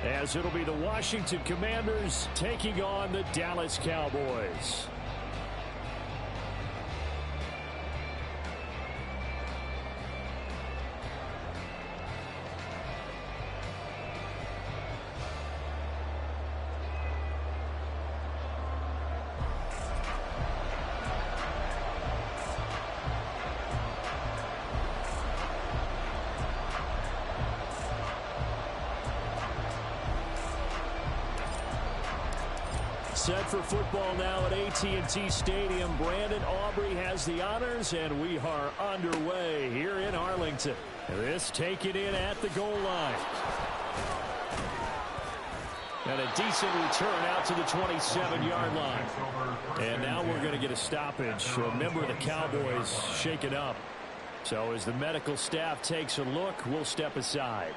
as it'll be the Washington Commanders taking on the Dallas Cowboys. Set for football now at AT&T Stadium. Brandon Aubrey has the honors, and we are underway here in Arlington. This taken in at the goal line. And a decent return out to the 27-yard line. And now we're going to get a stoppage. A member of the Cowboys shaken up. So as the medical staff takes a look, we'll step aside.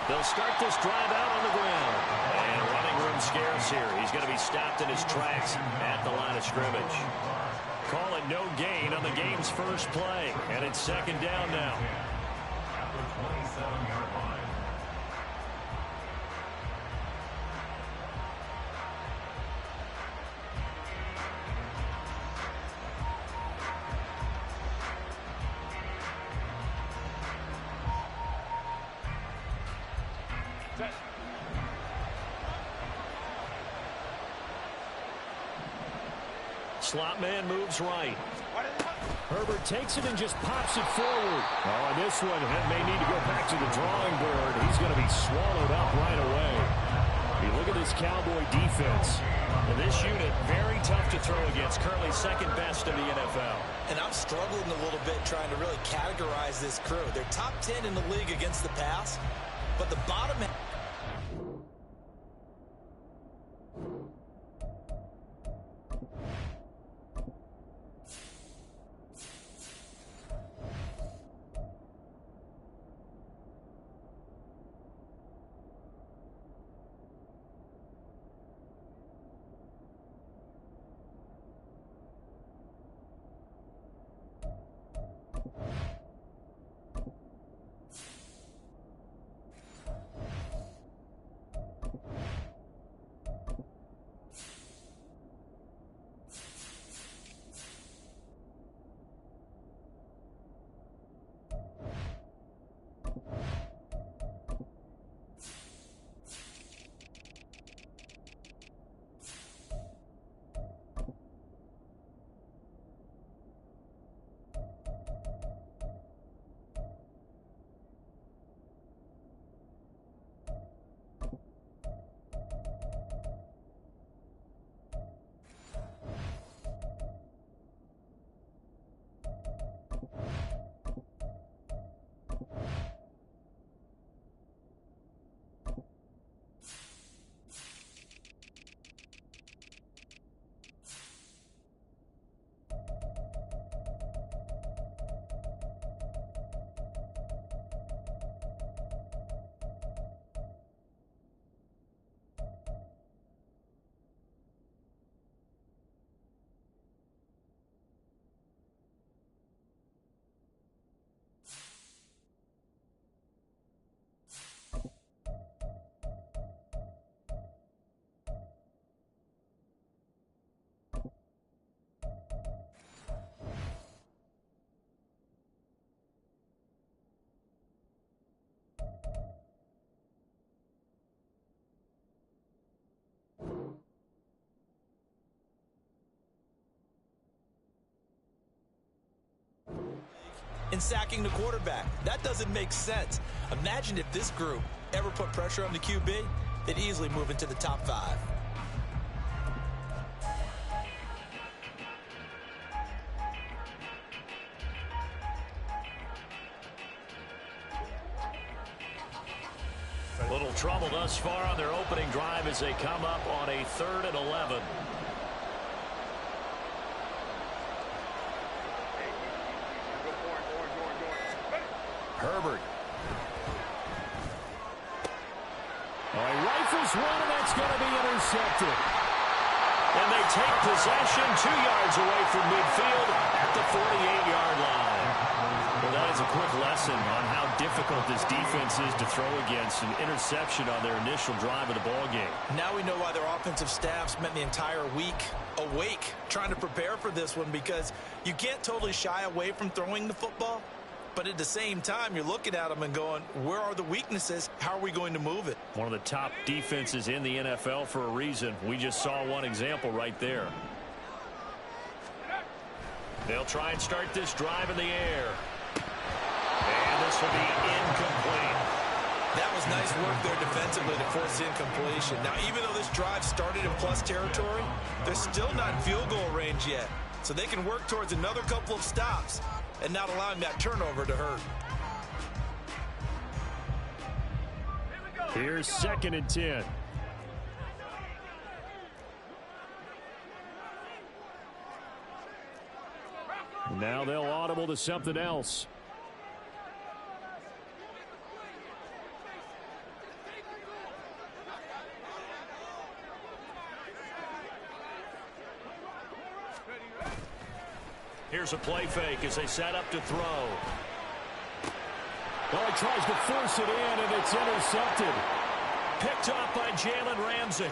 They'll start this drive out on the ground. And running room scarce here. He's going to be stopped in his tracks at the line of scrimmage. Call it no gain on the game's first play. And it's second down now. At the 27-yard line. Slot man moves right. Herbert takes it and just pops it forward. Oh, and this one may need to go back to the drawing board. He's going to be swallowed up right away. You look at this Cowboy defense. And this unit, very tough to throw against. Currently second best in the NFL. And I'm struggling a little bit trying to really categorize this crew. They're top 10 in the league against the pass, but the bottom half. In sacking the quarterback. That doesn't make sense. Imagine if this group ever put pressure on the QB, they'd easily move into the top 5. Little trouble thus far on their opening drive as they come up on a 3rd and 11. Herbert. Oh, he rifles one, and that's going to be intercepted. And they take possession 2 yards away from midfield at the 48-yard line. Well, that is a quick lesson on how difficult this defense is to throw against. An interception on their initial drive of the ballgame. Now we know why their offensive staff spent the entire week awake trying to prepare for this one, because you can't totally shy away from throwing the football. But at the same time, you're looking at them and going, where are the weaknesses? How are we going to move it? One of the top defenses in the NFL for a reason. We just saw one example right there. They'll try and start this drive in the air. And this will be incomplete. That was nice work there defensively to force incompletion. Now, even though this drive started in plus territory, they're still not in field goal range yet. So they can work towards another couple of stops and not allowing that turnover to hurt. Here's 2nd and 10. Now they'll audible to something else. Here's a play fake as they set up to throw. Well, he tries to force it in, and it's intercepted. Picked off by Jalen Ramsey.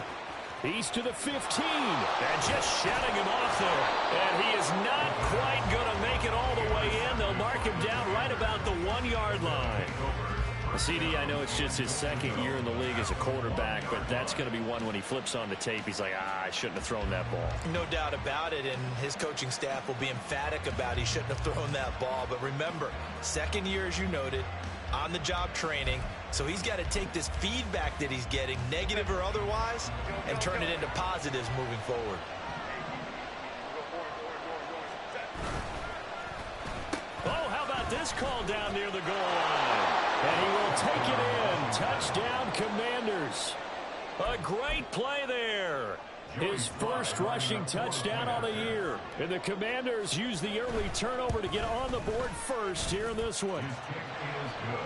He's to the 15, and just shutting him off there. And he is not quite going to make it all the way in. They'll mark him down right about the 1-yard line. CD, I know it's just his 2nd year in the league as a quarterback, but that's going to be one when he flips on the tape. He's like, I shouldn't have thrown that ball. No doubt about it, and his coaching staff will be emphatic about he shouldn't have thrown that ball. But remember, 2nd year, as you noted, on-the-job training, so he's got to take this feedback that he's getting, negative or otherwise, and turn it into positives moving forward. Oh, how about this call down near the goal line? And he will take it in. Touchdown, Commanders. A great play there. His first rushing touchdown of the year. And the Commanders use the early turnover to get on the board first here in this one.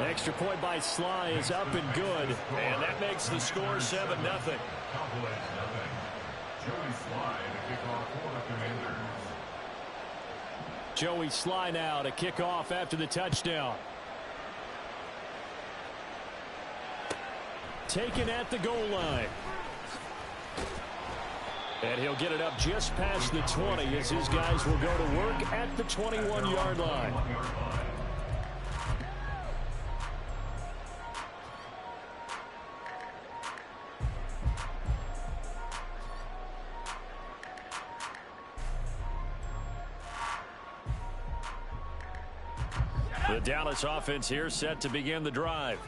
Extra point by Sly is up and good. And that makes the score 7-0. Cowboys 0. Joey Sly to kick off for the Commanders. Joey Sly now to kick off after the touchdown. Taken at the goal line. And he'll get it up just past the 20 as his guys will go to work at the 21-yard line. The Dallas offense here set to begin the drive.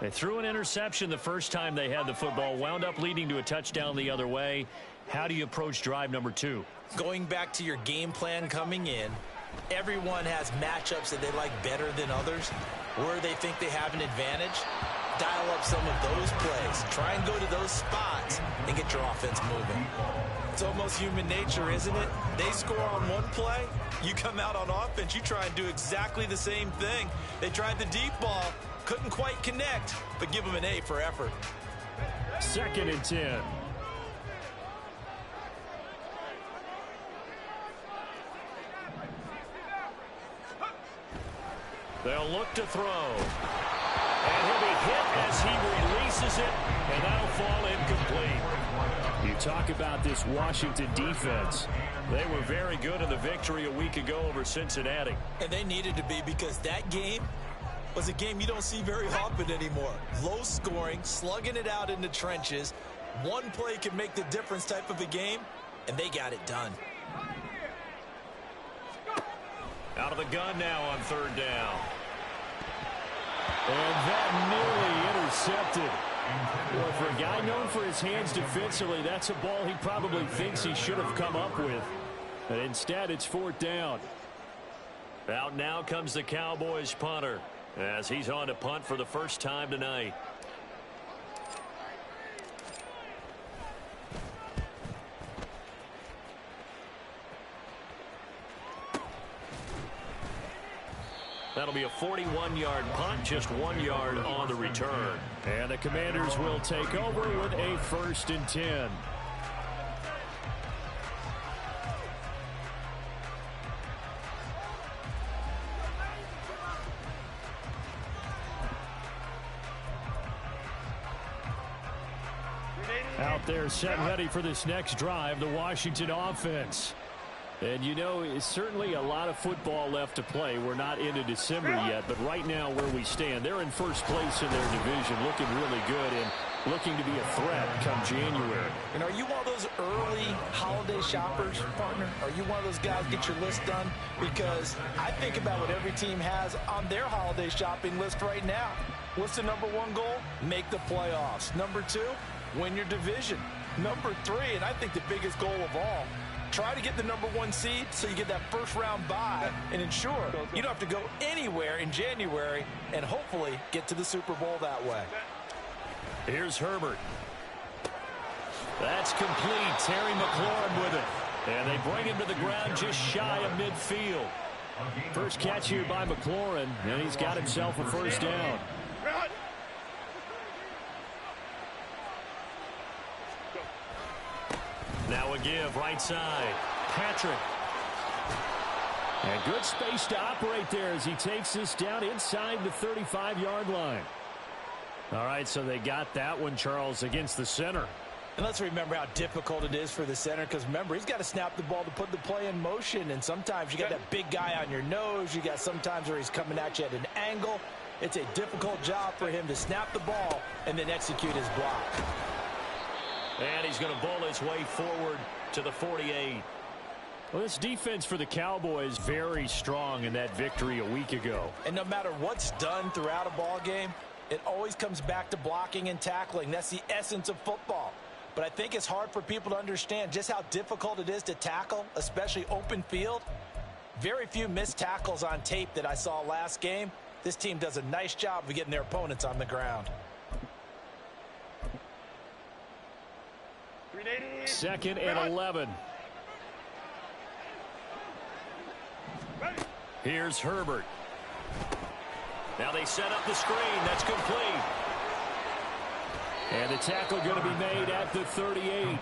They threw an interception the first time they had the football, wound up leading to a touchdown the other way. How do you approach drive number 2? Going back to your game plan coming in, everyone has matchups that they like better than others. Where they think they have an advantage, dial up some of those plays. Try and go to those spots and get your offense moving. It's almost human nature, isn't it? They score on one play, you come out on offense, you try and do exactly the same thing. They tried the deep ball, couldn't quite connect, but give them an A for effort. 2nd and 10. They'll look to throw. And he'll be hit as he releases it, and that'll fall incomplete. You talk about this Washington defense. They were very good in the victory a week ago over Cincinnati. And they needed to be, because that game was a game you don't see very often anymore. Low scoring, slugging it out in the trenches. One play can make the difference type of a game, and they got it done. Out of the gun now on 3rd down. And that nearly intercepted. Well, for a guy known for his hands defensively, that's a ball he probably thinks he should have come up with. But instead, it's 4th down. Out now comes the Cowboys punter, as he's on to punt for the first time tonight. That'll be a 41-yard punt, just 1 yard on the return. And the Commanders will take over with a 1st and 10. Out there set ready for this next drive, the Washington offense. And, you know, it's certainly a lot of football left to play. We're not into December yet, but right now where we stand, they're in first place in their division, looking really good and looking to be a threat come January. And are you one of those early holiday shoppers, partner? Are you one of those guys get your list done? Because I think about what every team has on their holiday shopping list right now. What's the number 1 goal? Make the playoffs. Number 2, win your division. Number 3, and I think the biggest goal of all, try to get the number 1 seed so you get that first-round bye and ensure you don't have to go anywhere in January and hopefully get to the Super Bowl that way. Here's Herbert. That's complete. Terry McLaurin with it. And they bring him to the ground just shy of midfield. First catch here by McLaurin, and he's got himself a first down. Now a give, right side. Patrick. And good space to operate there as he takes this down inside the 35-yard line. All right, so they got that one, Charles, against the center. And let's remember how difficult it is for the center, because remember, he's got to snap the ball to put the play in motion, and sometimes you got that big guy on your nose. You got sometimes where he's coming at you at an angle. It's a difficult job for him to snap the ball and then execute his block. And he's going to bowl his way forward to the 48. Well, this defense for the Cowboys very strong in that victory a week ago. And no matter what's done throughout a ball game, it always comes back to blocking and tackling. That's the essence of football. But I think it's hard for people to understand just how difficult it is to tackle, especially open field. Very few missed tackles on tape that I saw last game. This team does a nice job of getting their opponents on the ground. 2nd and 11. Here's Herbert. Now they set up the screen. That's complete. And the tackle going to be made at the 38.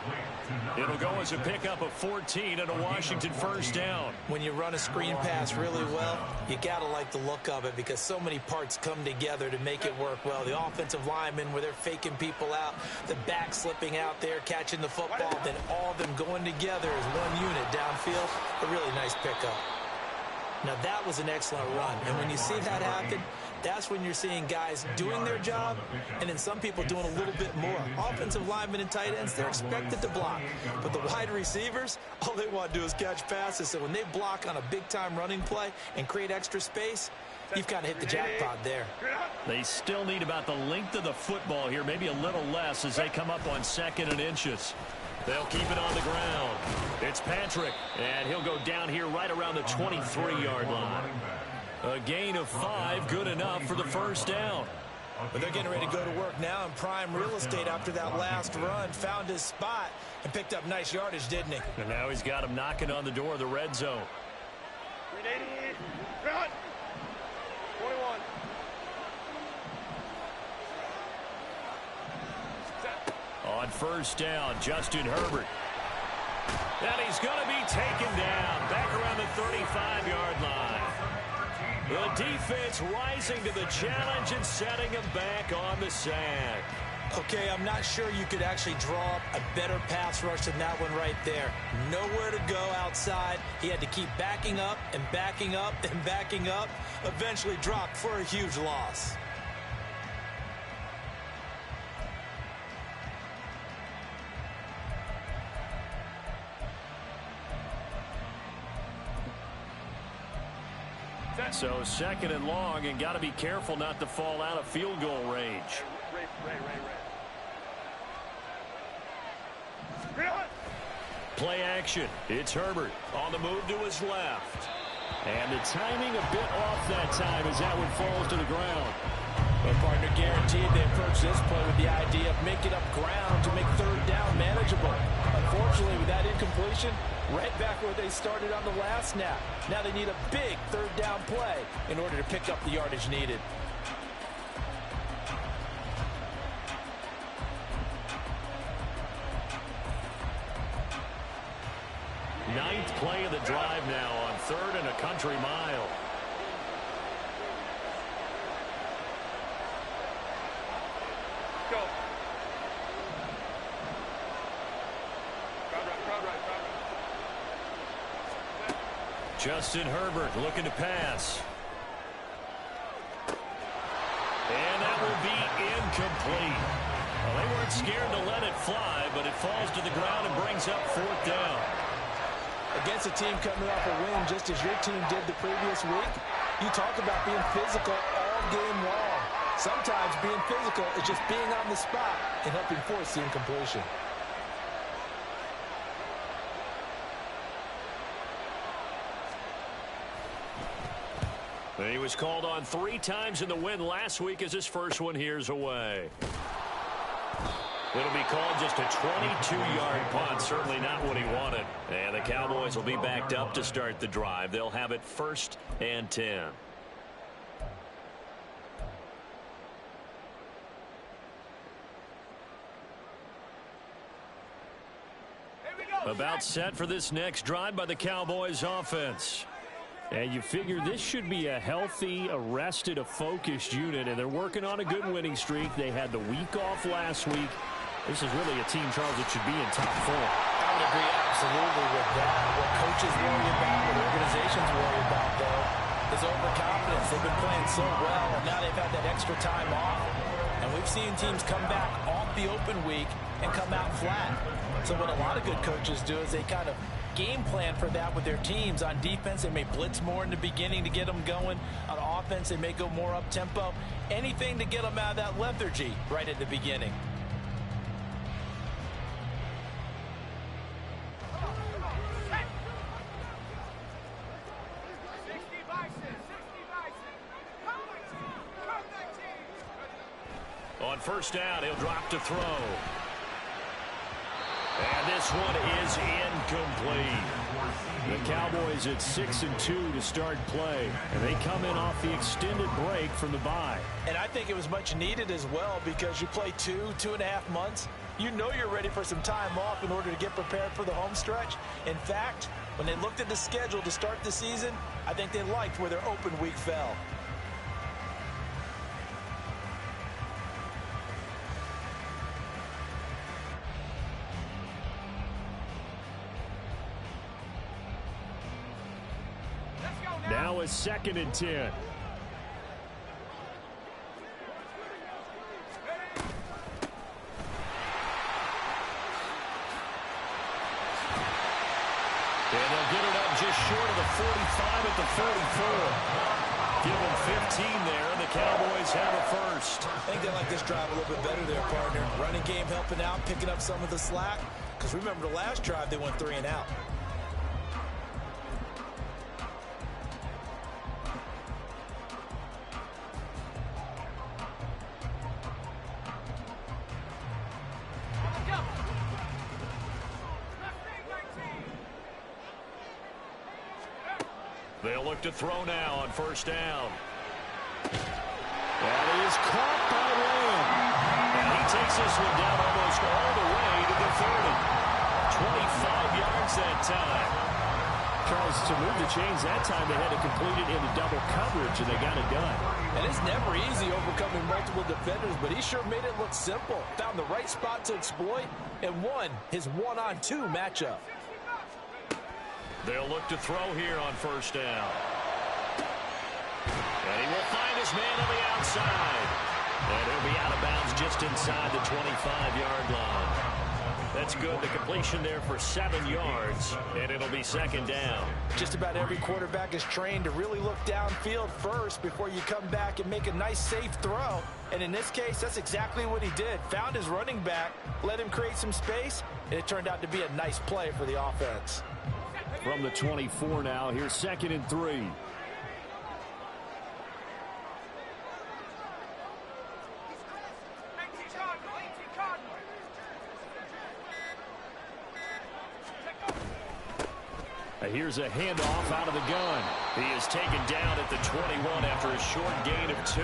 It'll go as a pickup of 14 and a Washington first down. When you run a screen pass really well, you got to like the look of it because so many parts come together to make it work well. The offensive linemen where they're faking people out, the back slipping out there, catching the football, then all of them going together as one unit downfield. A really nice pickup. Now that was an excellent run, and when you see that happen, that's when you're seeing guys doing their job and then some people doing a little bit more. Offensive linemen and tight ends, they're expected to block. But the wide receivers, all they want to do is catch passes. So when they block on a big-time running play and create extra space, you've kind of hit the jackpot there. They still need about the length of the football here, maybe a little less as they come up on 2nd and inches. They'll keep it on the ground. It's Patrick, and he'll go down here right around the 23-yard line. A gain of 5, good enough for the first down. But they're getting ready to go to work now in prime real estate after that last run. Found his spot and picked up nice yardage, didn't he? And now he's got him knocking on the door of the red zone. 21. On first down, Justin Herbert. And he's going to be taken down back around the 35-yard line. The defense rising to the challenge and setting him back on the sack. Okay, I'm not sure you could actually draw up a better pass rush than that one right there. Nowhere to go outside. He had to keep backing up and backing up and backing up. Eventually dropped for a huge loss. So 2nd and long, and got to be careful not to fall out of field goal range. Play action. It's Herbert on the move to his left. And the timing a bit off that time as that one falls to the ground. And partner, guaranteed they approach this play with the idea of making up ground to make third down manageable. Unfortunately, with that incompletion, right back where they started on the last snap. Now they need a big third down play in order to pick up the yardage needed. Ninth play of the drive now on 3rd and a country mile. Go. Justin Herbert looking to pass. And that will be incomplete. Well, they weren't scared to let it fly, but it falls to the ground and brings up 4th down. Against a team coming off a win just as your team did the previous week, you talk about being physical all game long. Sometimes being physical is just being on the spot and helping force the incompletion. He was called on 3 times in the win last week as his first one here's away. It'll be called just a 22-yard punt. Certainly not what he wanted. And the Cowboys will be backed up to start the drive. They'll have it 1st and 10. About set for this next drive by the Cowboys offense. And you figure this should be a healthy, a rested, a focused unit. And they're working on a good winning streak. They had the week off last week. This is really a team, Charles, that should be in top 4. I would agree absolutely with that. What coaches worry about, what organizations worry about, though, is overconfidence. They've been playing so well, and now they've had that extra time off. And we've seen teams come back off the open week and come out flat. So what a lot of good coaches do is they kind of game plan for that with their teams. On defense, they may blitz more in the beginning to get them going. On offense, they may go more up-tempo. Anything to get them out of that lethargy right at the beginning. On 1st down, he'll drop to throw. And this one is incomplete. The Cowboys at 6-2 to start play. And they come in off the extended break from the bye. And I think it was much needed as well because you play 2.5 months. You know you're ready for some time off in order to get prepared for the home stretch. In fact, when they looked at the schedule to start the season, I think they liked where their open week fell. Now is 2nd and 10. And they'll get it up just short of the 45 at the 44. Give them 15 there, and the Cowboys have a 1st. I think they like this drive a little bit better there, partner. Running game helping out, picking up some of the slack. Because remember the last drive, they went 3 and out. They'll look to throw now on 1st down. That is caught by Lamb. And he takes this one down almost all the way to the 30. 25 yards that time. Charles, to move the chains that time, they had to complete it into double coverage, and they got it done. And it's never easy overcoming multiple defenders, but he sure made it look simple. Found the right spot to exploit and won his 1-on-2 matchup. They'll look to throw here on 1st down. And he will find his man on the outside. And he'll be out of bounds just inside the 25-yard line. That's good. The completion there for 7 yards, and it'll be 2nd down. Just about every quarterback is trained to really look downfield first before you come back and make a nice, safe throw. And in this case, that's exactly what he did. Found his running back, let him create some space, and it turned out to be a nice play for the offense. From the 24 now, here's 2nd and 3. Here's a handoff out of the gun. He is taken down at the 21 after a short gain of 2.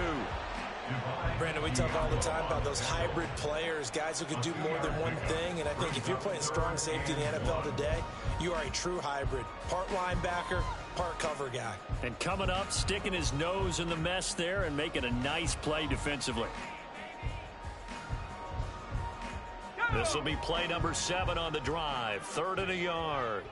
Brandon, we talk all the time about those hybrid players, guys who can do more than one thing. And I think if you're playing strong safety in the NFL today, you are a true hybrid. Part linebacker, part cover guy. And coming up, sticking his nose in the mess there and making a nice play defensively. This will be play number 7 on the drive. 3rd and a yard.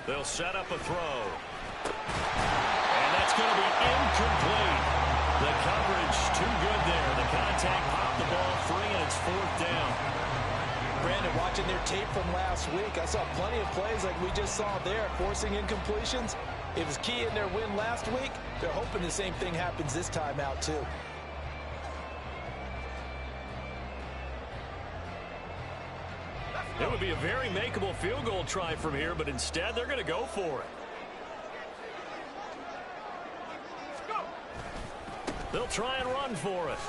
They'll set up a throw. And that's going to be incomplete. The coverage too good there. The contact popped the ball free, and it's 4th down. Brandon, watching their tape from last week, I saw plenty of plays like we just saw there, forcing incompletions. It was key in their win last week. They're hoping the same thing happens this time out, too. It would be a very makeable field goal try from here, but instead they're going to go for it. They'll try and run for it.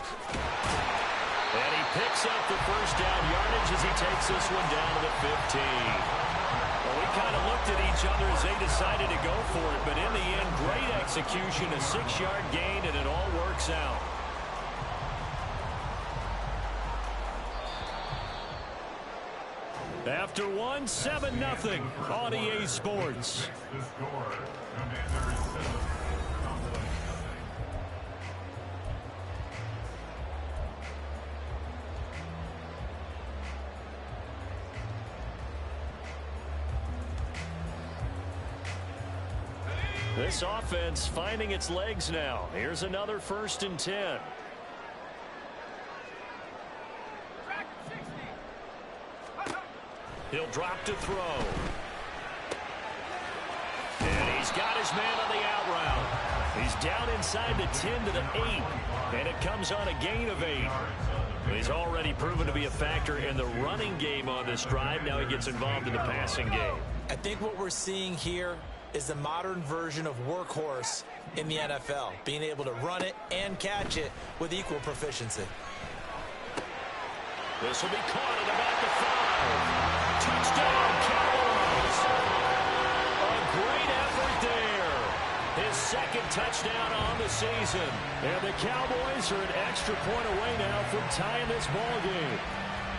And he picks up the first down yardage as he takes this one down to the 15. Well, we kind of looked at each other as they decided to go for it, but in the end, great execution, a 6-yard gain, and it all works out. After one, 7-0 on EA Sports. The score, Commanders 7, Cowboys nothing. This offense finding its legs now. Here's another 1st and 10. He'll drop to throw. And he's got his man on the out route. He's down inside the 10 to the 8. And it comes on a gain of 8. He's already proven to be a factor in the running game on this drive. Now he gets involved in the passing game. I think what we're seeing here is the modern version of workhorse in the NFL, being able to run it and catch it with equal proficiency. This will be caught at about the 5. Touchdown, Cowboys. A great effort there. His 2nd touchdown on the season. And the Cowboys are an extra point away now from tying this ball game.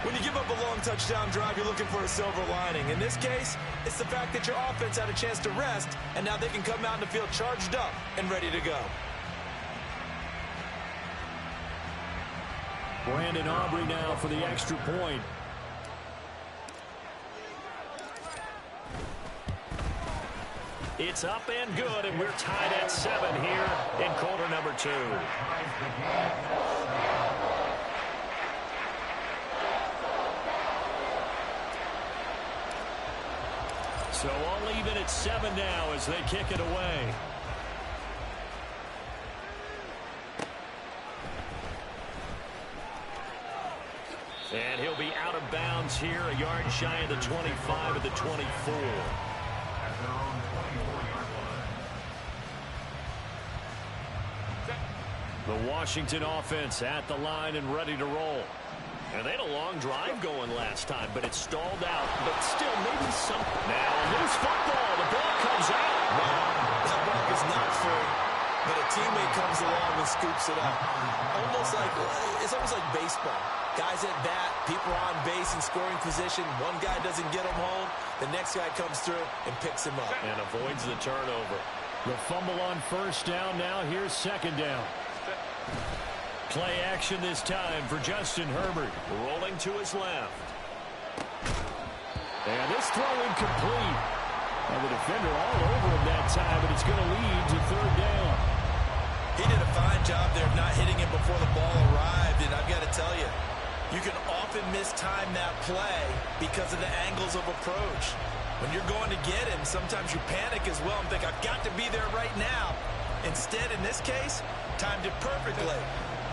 When you give up a long touchdown drive, you're looking for a silver lining. In this case, it's the fact that your offense had a chance to rest, and now they can come out in the field charged up and ready to go. Brandon Aubrey now for the extra point. It's up and good, and we're tied at 7 here in quarter number 2. So all even at 7 now as they kick it away. And he'll be out of bounds here, a yard shy of the 25 at the 24. The Washington offense at the line and ready to roll. And they had a long drive going last time, but it stalled out. But still, maybe some. Now, loose football. The ball comes out. Well, that ball is not free, but a teammate comes along and scoops it up. It's almost like baseball. Guys at bat, people on base in scoring position. One guy doesn't get him home. The next guy comes through and picks him up. And avoids the turnover. The fumble on 1st down. Now here's 2nd down. Play action this time for Justin Herbert. Rolling to his left. And this throw incomplete. And the defender all over him that time, but it's going to lead to 3rd down. He did a fine job there of not hitting him before the ball arrived, and I've got to tell you, you can often mistime that play because of the angles of approach. When you're going to get him, sometimes you panic as well and think, I've got to be there right now. Instead, in this case, timed it perfectly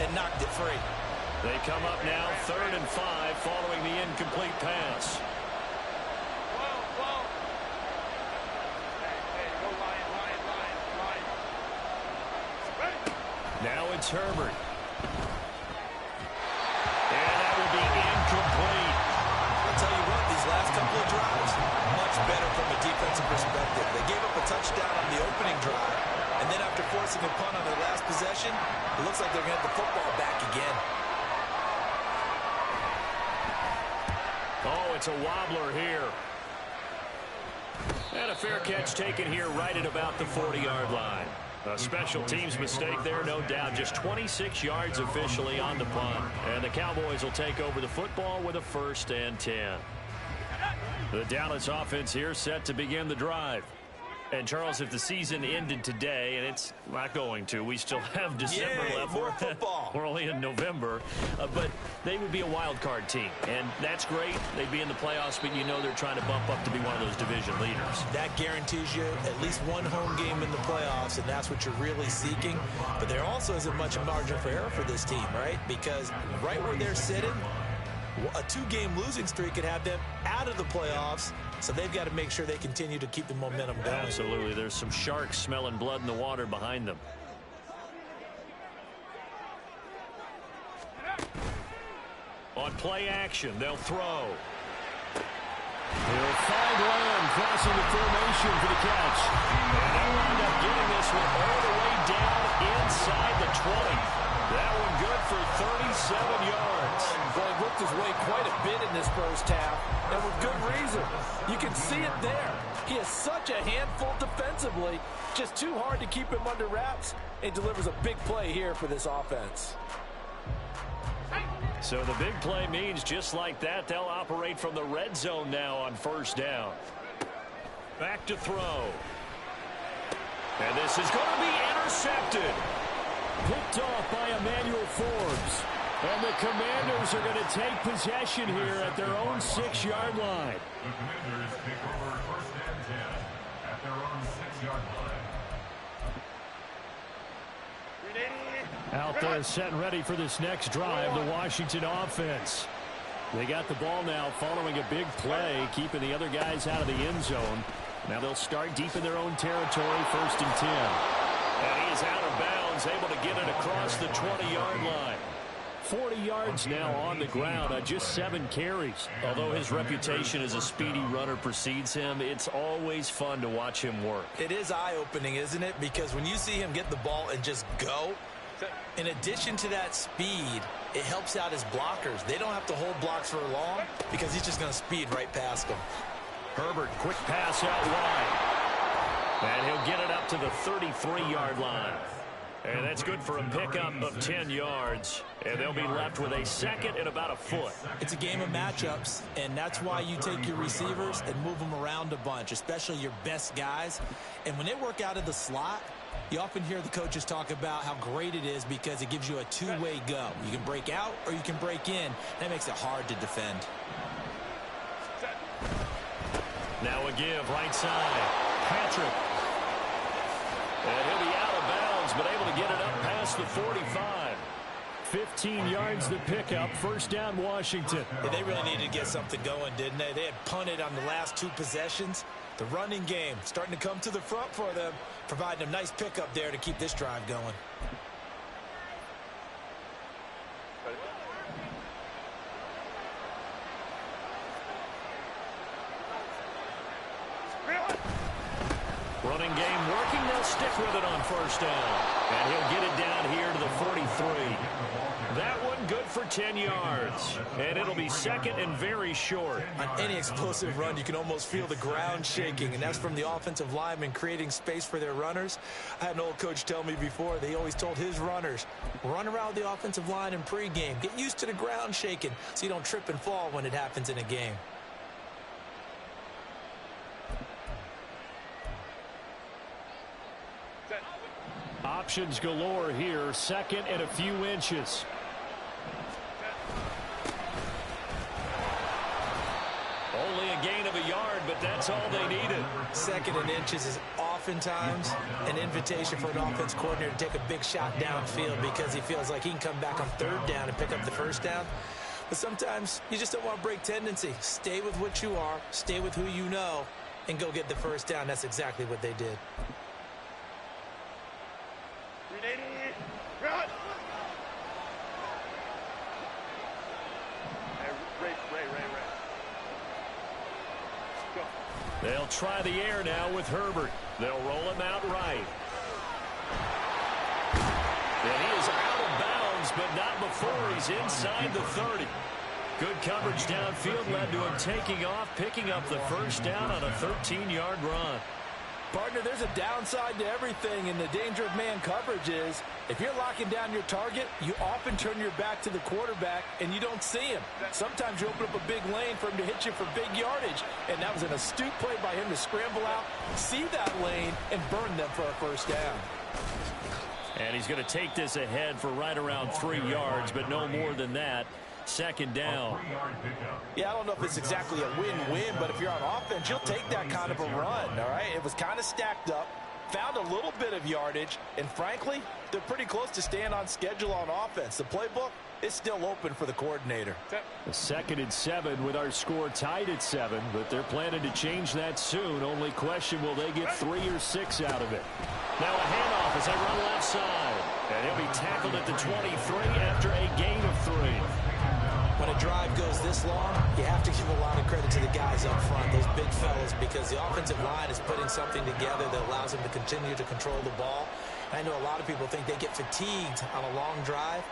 and knocked it free. They come up now 3rd and 5 following the incomplete pass. Now it's Herbert. And that will be incomplete. I'll tell you what, these last couple of drives, much better from a defensive perspective. They gave up a touchdown on the opening drive, and then after forcing a punt on their last possession, it looks like they're going to have the football back again. Oh, it's a wobbler here. And a fair catch taken here right at about the 40-yard line. A special teams mistake there, no doubt. Just 26 yards officially on the punt. And the Cowboys will take over the football with a 1st and 10. The Dallas offense here set to begin the drive. And, Charles, if the season ended today, and it's not going to, we still have December left. More football. We're only in November. But they would be a wild card team. And that's great. They'd be in the playoffs, but you know they're trying to bump up to be one of those division leaders. That guarantees you at least one home game in the playoffs, and that's what you're really seeking. But there also isn't much margin for error for this team, right? Because right where they're sitting, a 2-game losing streak could have them out of the playoffs, so they've got to make sure they continue to keep the momentum going. Absolutely. There's some sharks smelling blood in the water behind them. On play action, they'll throw. They'll find Lamb crossing the formation for the catch. And they'll wind up getting this one all the way down inside the 20. That one good for 37 yards. Well, he worked his way quite a bit in this first half, and with good reason. You can see it there. He is such a handful defensively, just too hard to keep him under wraps, and delivers a big play here for this offense. So the big play means just like that, they'll operate from the red zone now on 1st down. Back to throw. And this is going to be intercepted. Picked off by Emmanuel Forbes. And the Commanders are going to take possession here at their own 6-yard line. The Commanders take over 1st and 10 at their own 6-yard line. Out there set and ready for this next drive, the Washington offense. They got the ball now following a big play, keeping the other guys out of the end zone. Now they'll start deep in their own territory, 1st and 10. And he is out of bounds, able to get it across the 20-yard line. 40 yards now on the ground on just 7 carries. Although his reputation as a speedy runner precedes him, it's always fun to watch him work. It is eye-opening, isn't it? Because when you see him get the ball and just go, in addition to that speed, it helps out his blockers. They don't have to hold blocks for long because he's just going to speed right past them. Herbert, quick pass out wide. And he'll get it up to the 33-yard line. And that's good for a pickup of 10 yards. And they'll be left with a 2nd and about a foot. It's a game of matchups, and that's why you take your receivers and move them around a bunch, especially your best guys. And when they work out of the slot, you often hear the coaches talk about how great it is because it gives you a 2-way go. You can break out or you can break in. That makes it hard to defend. Now a give, right side. Patrick. And he'll be out of bounds, but able to get it up past the 45. 15 yards the pickup. 1st down, Washington. Yeah, they really needed to get something going, didn't they? They had punted on the last 2 possessions. The running game starting to come to the front for them, providing a nice pickup there to keep this drive going. Running game working. They'll stick with it on 1st down. And he'll get it down here to the 43. That one good for 10 yards. And it'll be 2nd and very short. On any explosive run, you can almost feel the ground shaking, and that's from the offensive linemen creating space for their runners. I had an old coach tell me before, they always told his runners, run around the offensive line in pregame. Get used to the ground shaking so you don't trip and fall when it happens in a game. Options galore here. 2nd and a few inches. Only a gain of a yard, but that's all they needed. 2nd and inches is oftentimes an invitation for an offense coordinator to take a big shot downfield because he feels like he can come back on 3rd down and pick up the 1st down. But sometimes you just don't want to break tendency. Stay with what you are, stay with who you know, and go get the 1st down. That's exactly what they did. They'll try the air now with Herbert. They'll roll him out right. And he is out of bounds, but not before he's inside the 30. Good coverage downfield led to him taking off, picking up the first down on a 13-yard run. Partner, there's a downside to everything, and the danger of man coverage is if you're locking down your target, you often turn your back to the quarterback and you don't see him. Sometimes you open up a big lane for him to hit you for big yardage, and that was an astute play by him to scramble out, see that lane, and burn them for a first down. And he's going to take this ahead for right around 3 yards, but no more than that. Second down. Yeah, I don't know if it's exactly a win-win, but if you're on offense, you'll take that kind of a run, all right? It was kind of stacked up, found a little bit of yardage, and frankly, they're pretty close to staying on schedule on offense. The playbook is still open for the coordinator. A 2nd and 7 with our score tied at 7, but they're planning to change that soon. Only question, will they get 3 or 6 out of it? Now a handoff as they run left side. And he'll be tackled at the 23 after a gain of 3. When a drive goes this long, you have to give a lot of credit to the guys up front, those big fellas, because the offensive line is putting something together that allows them to continue to control the ball. I know a lot of people think they get fatigued on a long drive.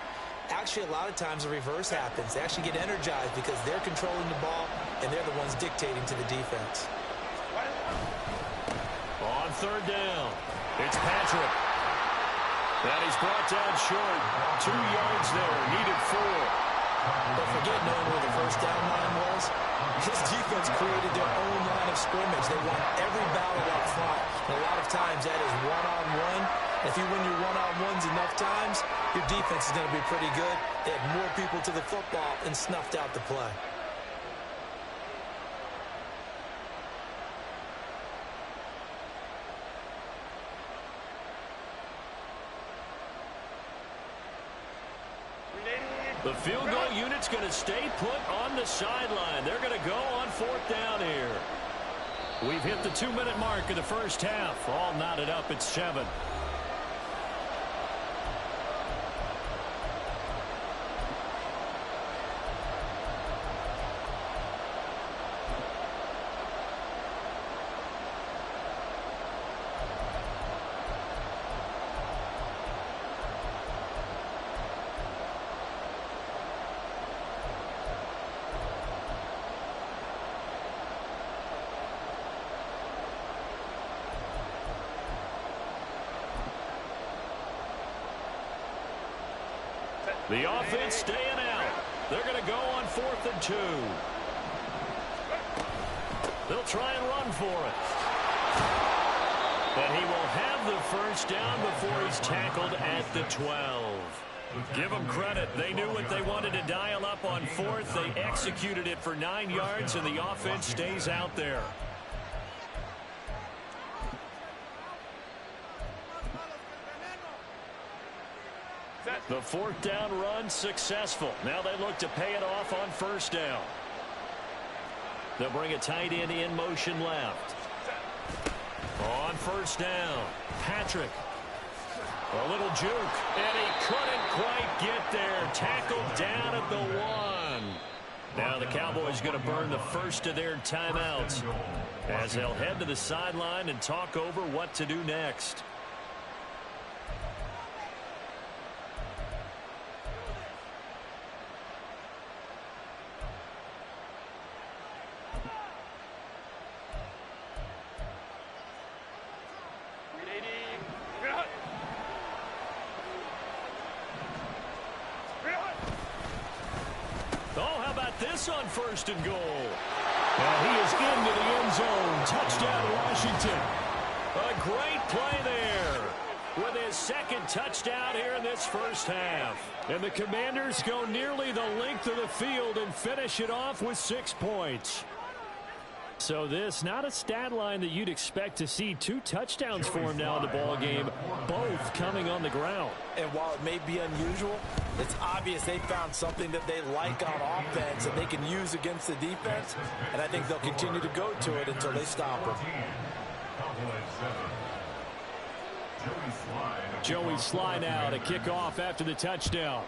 Actually, a lot of times the reverse happens. They actually get energized because they're controlling the ball, and they're the ones dictating to the defense. On 3rd down, it's Patrick. And he's brought down short. 2 yards there, needed 4. But forget knowing where the first down line was. His defense created their own line of scrimmage. They won every battle up front. And a lot of times that is one-on-one. If you win your one-on-ones enough times, your defense is going to be pretty good. They had more people to the football and snuffed out the play. The field goal unit's going to stay put on the sideline. They're going to go on 4th down here. We've hit the 2-minute mark of the first half. All knotted up at 7. The offense staying out. They're going to go on 4th and 2. They'll try and run for it. And he will have the first down before he's tackled at the 12. Give them credit. They knew what they wanted to dial up on 4th. They executed it for 9 yards, and the offense stays out there. The 4th down run successful. Now they look to pay it off on 1st down. They'll bring a tight end in motion left. On 1st down, Patrick. A little juke, and he couldn't quite get there. Tackled down at the 1. Now the Cowboys going to burn the first of their timeouts as they'll head to the sideline and talk over what to do next. On 1st and goal. And he is into the end zone. Touchdown, Washington. A great play there with his 2nd touchdown here in this first half. And the Commanders go nearly the length of the field and finish it off with 6 points. So this, not a stat line that you'd expect to see. 2 touchdowns for him now in the ball game, both coming on the ground. And while it may be unusual, it's obvious they found something that they like on offense and they can use against the defense. And I think they'll continue to go to it until they stop them. Joey Sly now to kick off after the touchdown.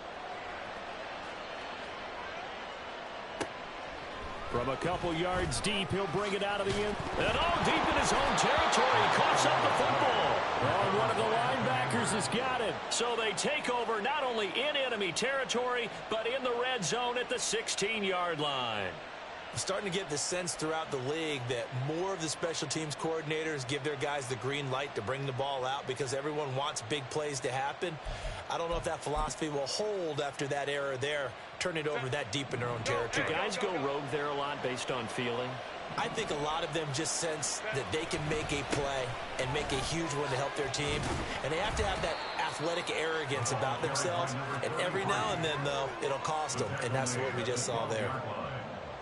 From a couple yards deep, he'll bring it out of the end. And deep in his own territory. He coughs up the football. And one of the linebackers has got it. So they take over not only in enemy territory, but in the red zone at the 16-yard line. I'm starting to get the sense throughout the league that more of the special teams coordinators give their guys the green light to bring the ball out because everyone wants big plays to happen. I don't know if that philosophy will hold after that error there, turn it over that deep in their own territory. Do guys go rogue there a lot based on feeling? I think a lot of them just sense that they can make a play and make a huge one to help their team. And they have to have that athletic arrogance about themselves. And every now and then, though, it'll cost them. And that's what we just saw there.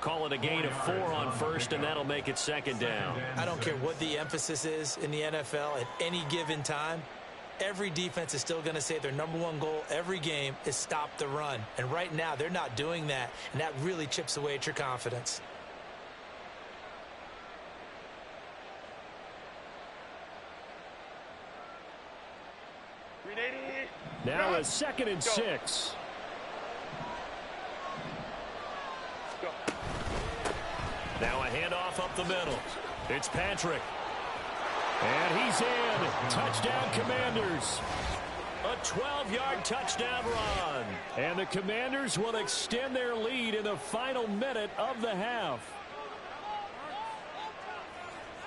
Call it a gain of 4 on first, and that'll make it second down. I don't care what the emphasis is in the NFL at any given time. Every defense is still going to say their #1 goal every game is stop the run. And right now, they're not doing that. And that really chips away at your confidence. Now a 2nd and 6. Now a handoff up the middle. It's Patrick. And he's in. Touchdown, Commanders. A 12-yard touchdown run. And the Commanders will extend their lead in the final minute of the half.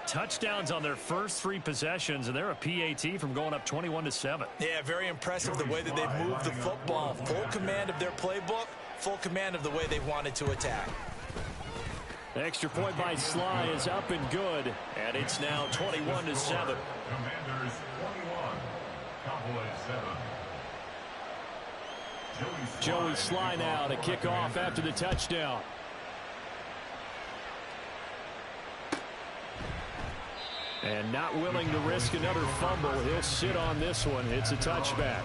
Touchdowns on their first 3 possessions, and they're a PAT from going up 21-7. Yeah, very impressive the way that they've moved the football. Full command of their playbook, full command of the way they wanted to attack. The extra point by Sly is up and good, and it's now 21-7. Commanders 21, Cowboys 7. Joey Sly now to kick off after the touchdown. And not willing to risk another fumble. He'll sit on this one. It's a touchback.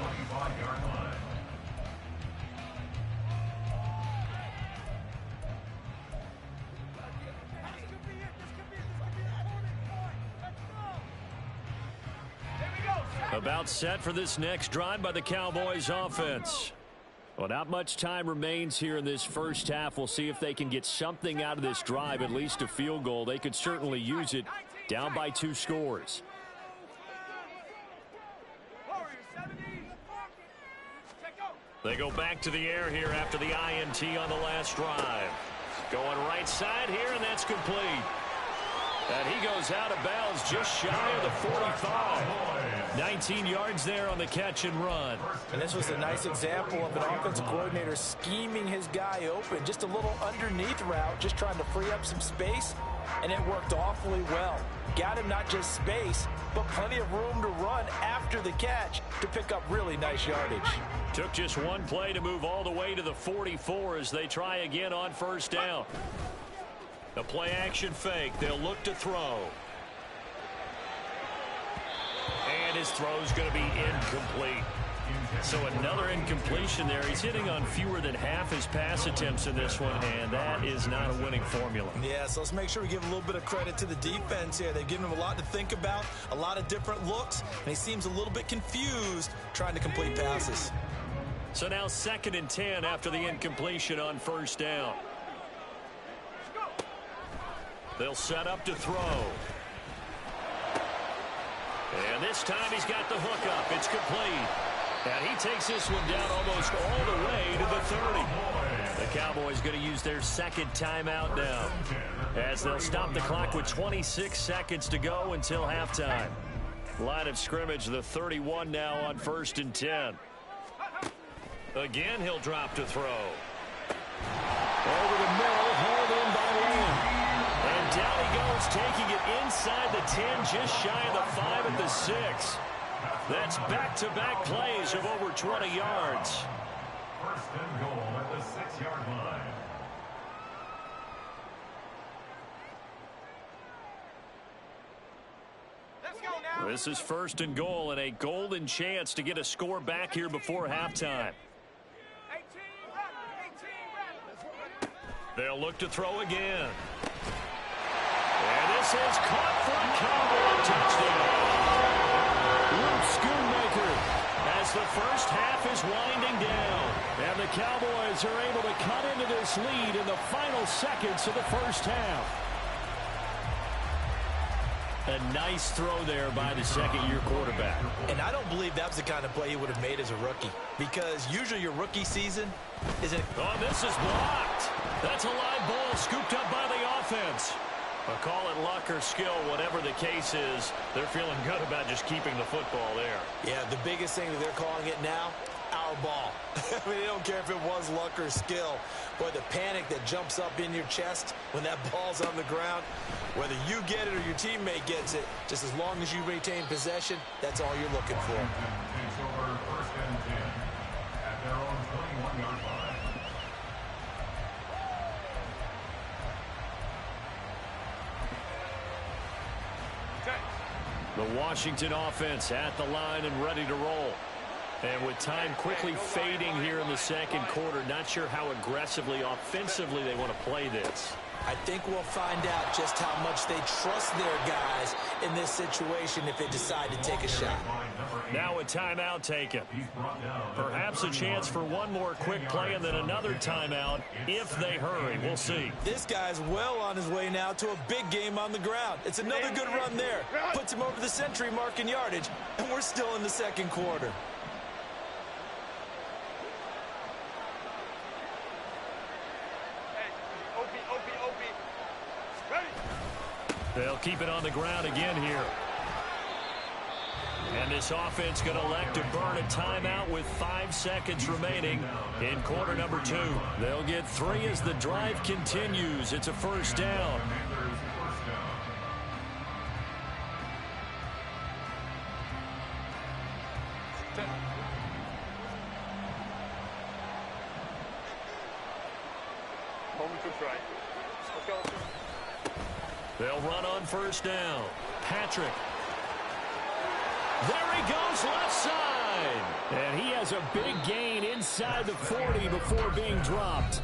About set for this next drive by the Cowboys offense. Well, not much time remains here in this first half. We'll see if they can get something out of this drive, at least a field goal. They could certainly use it. Down by 2 scores. They go back to the air here after the INT on the last drive. Going right side here, and that's complete. And he goes out of bounds just shy of the 45. 19 yards there on the catch and run. And this was a nice example of an offensive coordinator scheming his guy open. Just a little underneath route, just trying to free up some space. And it worked awfully well. Got him not just space, but plenty of room to run after the catch to pick up really nice yardage. Took just one play to move all the way to the 44 as they try again on first down. The play action fake. They'll look to throw. And his throw's going to be incomplete. So another incompletion there. He's hitting on fewer than half his pass attempts in this one, and that is not a winning formula. Yeah, so let's make sure we give a little bit of credit to the defense here. They've given him a lot to think about, a lot of different looks, and he seems a little bit confused trying to complete passes. So now 2nd and 10 after the incompletion on first down. They'll set up to throw. And this time he's got the hook up. It's complete. And he takes this one down almost all the way to the 30. The Cowboys going to use their 2nd timeout now, as they'll stop the clock with 26 seconds to go until halftime. Line of scrimmage, the 31 now on 1st and 10. Again, he'll drop to throw. Over the middle, hauled in by Lamb. And down he goes, taking it inside the 10, just shy of the 5 at the 6. That's back-to-back plays of over 20 yards. 1st and goal at the 6-yard line. Let's go now. This is 1st and goal and a golden chance to get a score back here before halftime. 18 rep. They'll look to throw again. And this is caught for a Cowboy touchdown. Luke Schoonmaker, as the first half is winding down. And the Cowboys Cowboys are able to cut into this lead in the final seconds of the first half. A nice throw there by the second-year quarterback. And I don't believe that was the kind of play he would have made as a rookie, because usually your rookie season isn't. Oh, this is blocked. That's a live ball scooped up by the offense. But call it luck or skill, whatever the case is, they're feeling good about just keeping the football there. Yeah, the biggest thing that they're calling it now, our ball. I mean, they don't care if it was luck or skill. Boy, the panic that jumps up in your chest when that ball's on the ground, whether you get it or your teammate gets it, just as long as you retain possession, that's all you're looking for. Takes over first and 10 at their own 21-yard line. The Washington offense at the line and ready to roll. And with time quickly fading here in the second quarter, not sure how aggressively, offensively they want to play this. I think we'll find out just how much they trust their guys in this situation if they decide to take a shot. Now a timeout taken. Perhaps a chance for one more quick play and then another timeout if they hurry. We'll see. This guy's well on his way now to a big game on the ground. It's another good run there. Puts him over the century mark in yardage, and we're still in the second quarter. They'll keep it on the ground again here. And this offense going to elect to burn a timeout with 5 seconds remaining in quarter number 2. They'll get 3 as the drive continues. It's a first down. They'll run on first down. Patrick. There he goes left side. And he has a big gain inside the 40 before being dropped.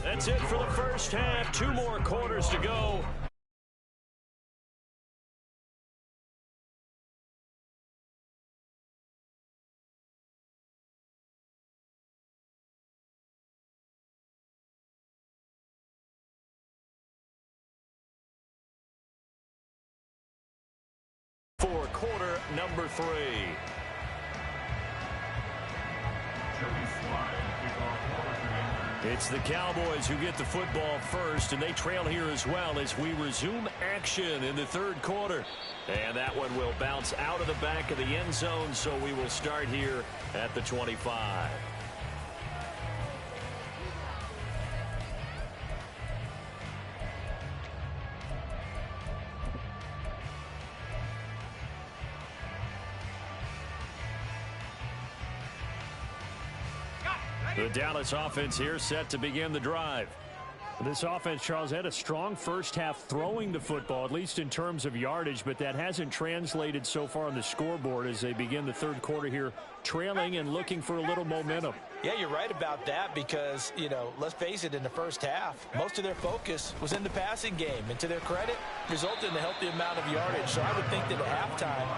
That's it for the first half. 2 more quarters to go. For quarter number 3. It's the Cowboys who get the football first, and they trail here as well as we resume action in the third quarter. And that one will bounce out of the back of the end zone, so we will start here at the 25. The Dallas offense here set to begin the drive. This offense, Charles, had a strong first half throwing the football, at least in terms of yardage, but that hasn't translated so far on the scoreboard as they begin the third quarter here, trailing and looking for a little momentum. Yeah, you're right about that because, you know, let's face it, in the first half, most of their focus was in the passing game. And to their credit, resulted in a healthy amount of yardage. So I would think that at halftime,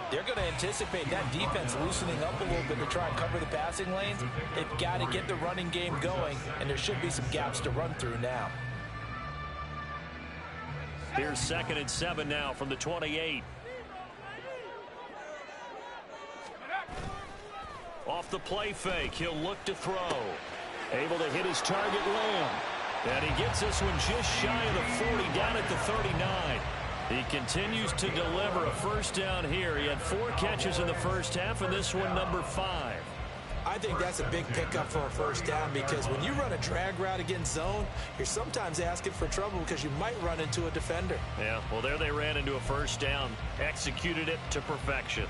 they're going to anticipate that defense loosening up a little bit to try and cover the passing lanes. They've got to get the running game going, and there should be some gaps to run through now. Here's 2nd and 7 now from the 28. Off the play fake, he'll look to throw. Able to hit his target, Lamb. And he gets this one just shy of the 40, down at the 39. He continues to deliver a first down here. He had 4 catches in the first half, and this one number 5. I think that's a big pickup for a first down because when you run a drag route against zone, you're sometimes asking for trouble because you might run into a defender. Yeah, well, there they ran into a first down, executed it to perfection.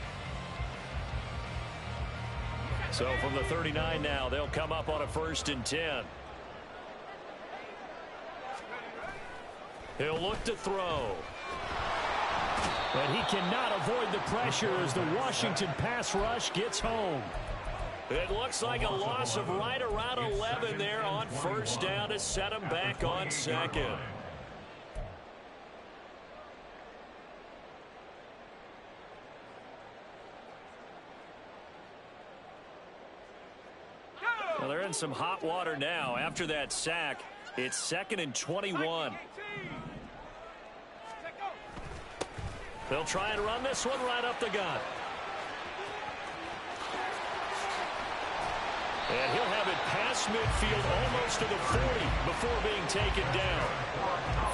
So from the 39 now, they'll come up on a 1st and 10. He'll look to throw. And he cannot avoid the pressure as the Washington pass rush gets home. It looks like a loss of right around 11 there on first down to set him back on 2nd. Well, there in some hot water now. After that sack, it's 2nd and 21. They'll try and run this one right up the gut. And he'll have it past midfield almost to the 40 before being taken down.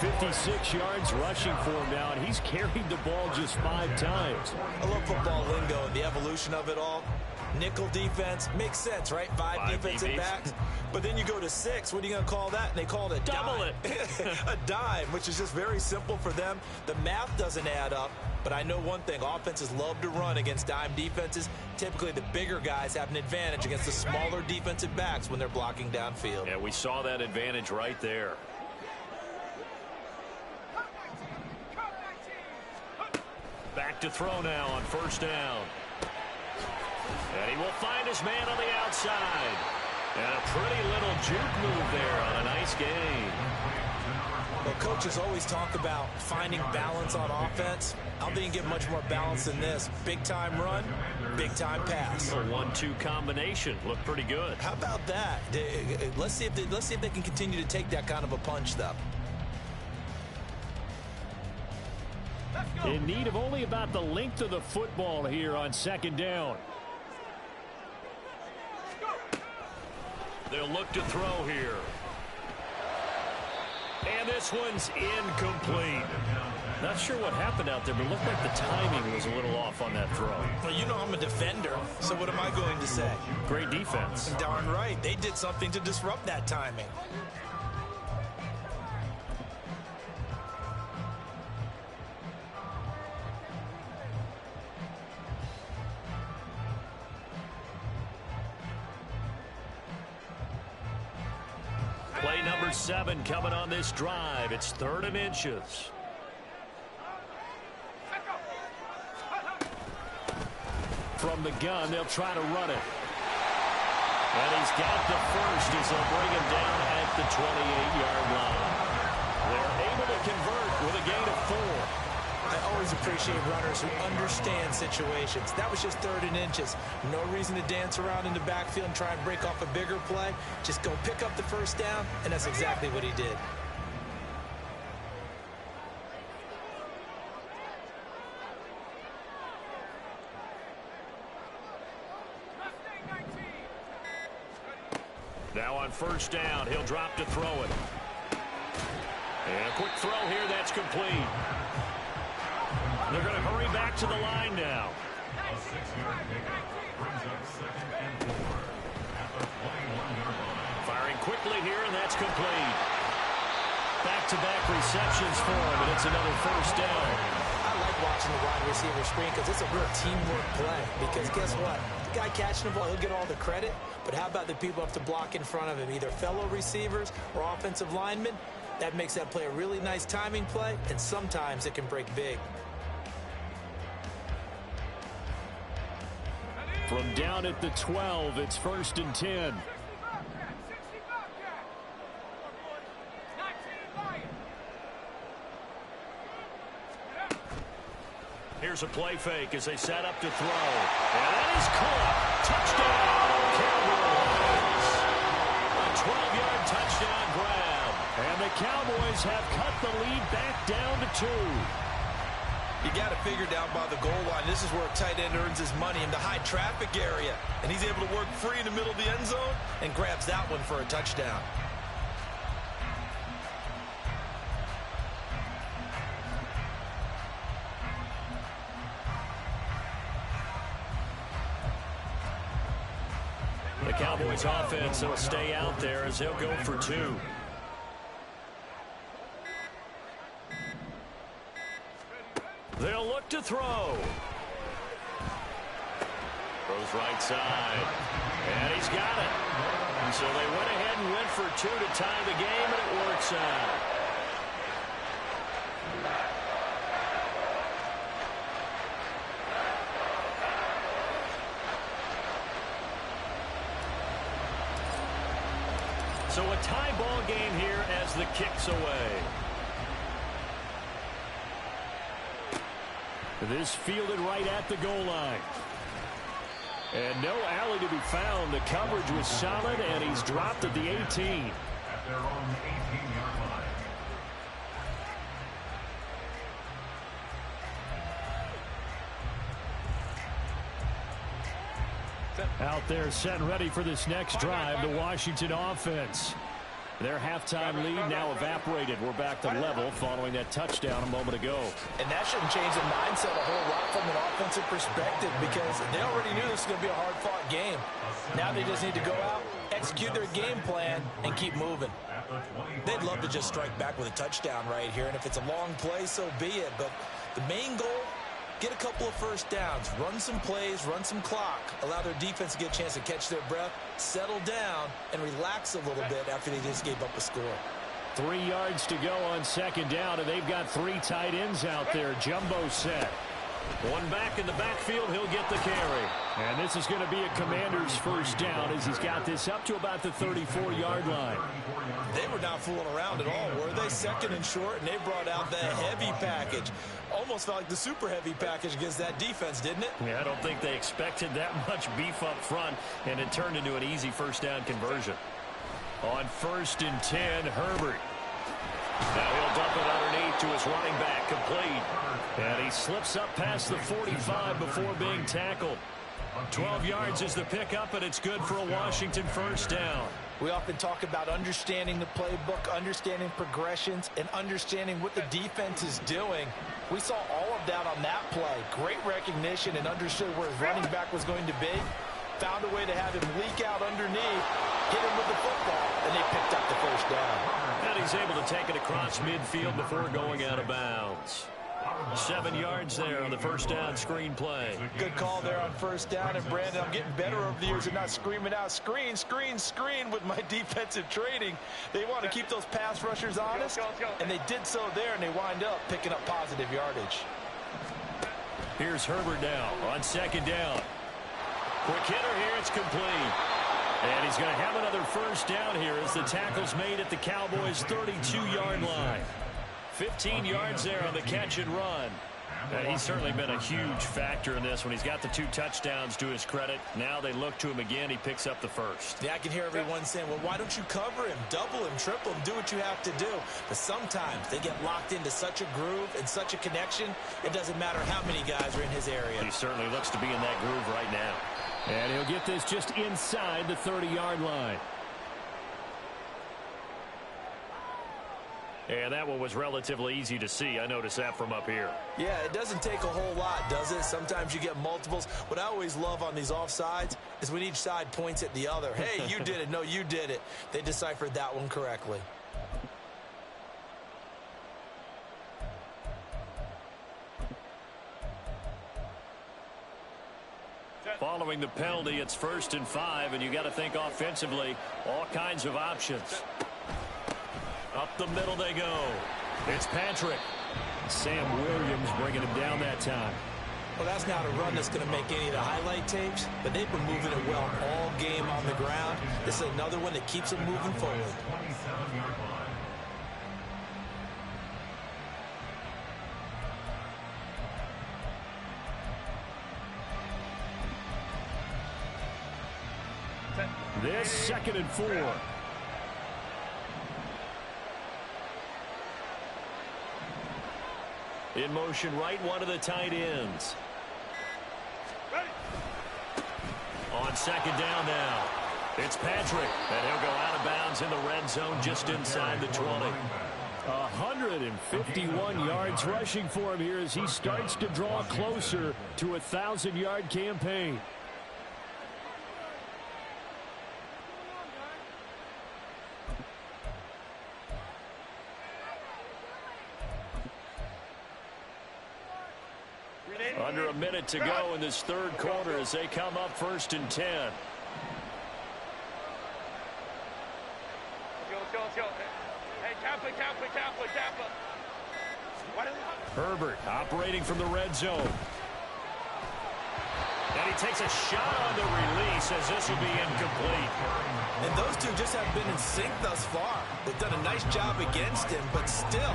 56 yards rushing for him now, and he's carried the ball just 5 times. I love football lingo and the evolution of it all. Nickel defense makes sense, right? 5 defensive backs. But then you go to 6. What are you going to call that? And they call it a double dime. A dime, which is just very simple for them. The math doesn't add up. But I know one thing. Offenses love to run against dime defenses. Typically, the bigger guys have an advantage against the smaller defensive backs when they're blocking downfield. Yeah, we saw that advantage right there. Back to throw now on 1st down. And he will find his man on the outside. And a pretty little juke move there on a nice gain. Well, coaches always talk about finding balance on offense. I don't think you get much more balance than this. Big-time run, big-time pass. A 1-2 combination. Looked pretty good. How about that? Let's see if they can continue to take that kind of a punch, though. In need of only about the length of the football here on 2nd down. They'll look to throw here. And this one's incomplete. Not sure what happened out there, but it looked like the timing was a little off on that throw. Well, you know I'm a defender, so what am I going to say? Great defense. Darn right. They did something to disrupt that timing. Play number 7 coming on this drive. It's 3rd and inches. From the gun, they'll try to run it. And he's got the first as they'll bring him down at the 28-yard line. They're able to convert with a gain of 4. I always appreciate runners who understand situations. That was just 3rd and inches. No reason to dance around in the backfield and try and break off a bigger play. Just go pick up the 1st down, and that's exactly what he did. Now on 1st down, he'll drop to throw it. And a quick throw here, that's complete. They're going to hurry back to the line now. A 6-yard pickup brings up 2nd and 4 at the 21-yard line. Firing quickly here, and that's complete. Back-to-back receptions for him, and it's another 1st down. I like watching the wide receiver screen because it's a real teamwork play. Because guess what? The guy catching the ball, he'll get all the credit. But how about the people who have to block in front of him, either fellow receivers or offensive linemen? That makes that play a really nice timing play, and sometimes it can break big. From down at the 12, it's 1st and 10. Here's a play fake as they set up to throw. And that is caught. Touchdown, Cowboys. A 12-yard touchdown grab. And the Cowboys have cut the lead back down to 2. You got to figure down by the goal line. This is where a tight end earns his money in the high traffic area. And he's able to work free in the middle of the end zone and grabs that one for a touchdown. The Cowboys offense will stay out there as they'll go for 2. They'll look to throw. Throws right side. And he's got it. And so they went ahead and went for 2 to tie the game, and it works out. So a tie ball game here as the kick's away. This fielded right at the goal line. And no alley to be found. The coverage was solid, and he's dropped at the 18. At their own 18-yard line. Out there set and ready for this next drive, the Washington offense. Their halftime lead now evaporated. We're back to level following that touchdown a moment ago. And that shouldn't change the mindset a whole lot from an offensive perspective because they already knew this was going to be a hard-fought game. Now they just need to go out, execute their game plan, and keep moving. They'd love to just strike back with a touchdown right here, and if it's a long play, so be it. But the main goal, get a couple of first downs, run some plays, run some clock, allow their defense to get a chance to catch their breath, settle down, and relax a little bit after they just gave up a score. 3 yards to go on second down, and they've got 3 tight ends out there. Jumbo set. One back in the backfield, he'll get the carry. And this is going to be a Commander's first down as he's got this up to about the 34-yard line. They were not fooling around at all, were they? Second and short, and they brought out the heavy package. Almost felt like the super heavy package against that defense, didn't it? Yeah, I don't think they expected that much beef up front, and it turned into an easy first down conversion. On 1st and 10, Herbert. Now he'll dump it underneath to his running back, complete. And he slips up past the 45 before being tackled. 12 yards is the pickup, and it's good for a Washington first down. We often talk about understanding the playbook, understanding progressions, and understanding what the defense is doing. We saw all of that on that play. Great recognition and understood where his running back was going to be. Found a way to have him leak out underneath, hit him with the football, and they picked up the first down. And he's able to take it across midfield before going out of bounds. 7 yards there on the first down screen play. Good call there on first down. And, Brandon, I'm getting better over the years and not screaming out, screen, screen, screen with my defensive training. They want to keep those pass rushers honest, and they did so there, and they wind up picking up positive yardage. Here's Herbert now on second down. Quick hitter here, it's complete. And he's going to have another first down here as the tackle's made at the Cowboys' 32-yard line. 15 yards there on the catch and run. And he's certainly been a huge factor in this when he's got the 2 touchdowns to his credit. Now they look to him again. He picks up the first. Yeah, I can hear everyone saying, well, why don't you cover him, double him, triple him, do what you have to do. But sometimes they get locked into such a groove and such a connection, it doesn't matter how many guys are in his area. He certainly looks to be in that groove right now. And he'll get this just inside the 30-yard line. And that one was relatively easy to see. I noticed that from up here. Yeah, it doesn't take a whole lot, does it? Sometimes you get multiples. What I always love on these offsides is when each side points at the other. Hey, you did it. No, you did it. They deciphered that one correctly. Following the penalty, it's 1st and 5, and you got to think offensively, all kinds of options. Up the middle they go. It's Patrick. Sam Williams bringing him down that time. Well, that's not a run that's going to make any of the highlight tapes, but they've been moving it well all game on the ground. This is another one that keeps them moving forward. 27-yard line. This 2nd and 4. In motion right, one of the tight ends. On second down now. It's Patrick, and he'll go out of bounds in the red zone just inside the 20. 151 yards rushing for him here as he starts to draw closer to a 1,000-yard campaign. Under a minute to go in this 3rd quarter as they come up 1st and 10. Let's go. Hey, Kappa. Herbert operating from the red zone. And he takes a shot on the release as this will be incomplete. And those two just have been in sync thus far. They've done a nice job against him, but still,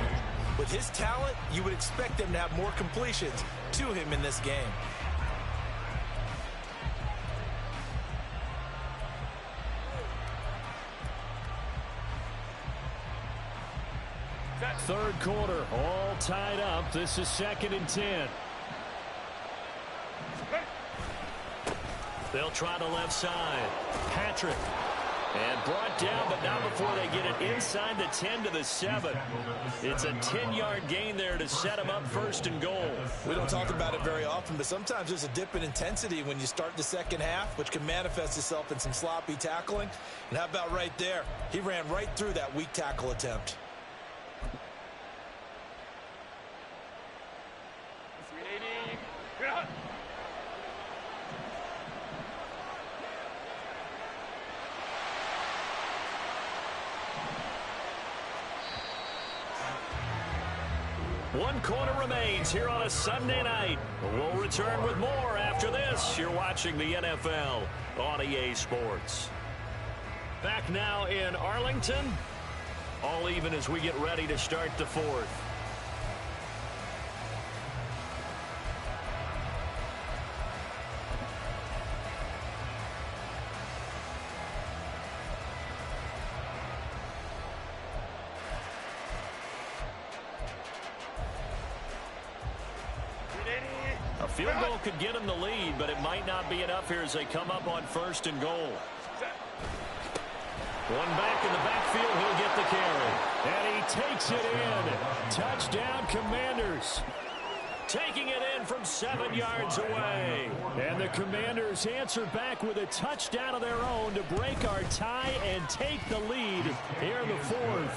with his talent, you would expect them to have more completions to him in this game. third quarter, all tied up. This is 2nd and 10. They'll try the left side. Patrick. And brought down, but not before they get it inside the 10 to the 7. It's a 10-yard gain there to set them up 1st and goal. We don't talk about it very often, but sometimes there's a dip in intensity when you start the second half, which can manifest itself in some sloppy tackling. And how about right there? He ran right through that weak tackle attempt. One quarter remains here on a Sunday night. We'll return with more after this. You're watching the NFL on EA Sports. Back now in Arlington. All even as we get ready to start the 4th. Field goal could get him the lead, but it might not be enough here as they come up on 1st and goal. One back in the backfield, he'll get the carry. And he takes it in. Touchdown, Commanders. Taking it in from 7 yards away. And the Commanders answer back with a touchdown of their own to break our tie and take the lead here in the 4th.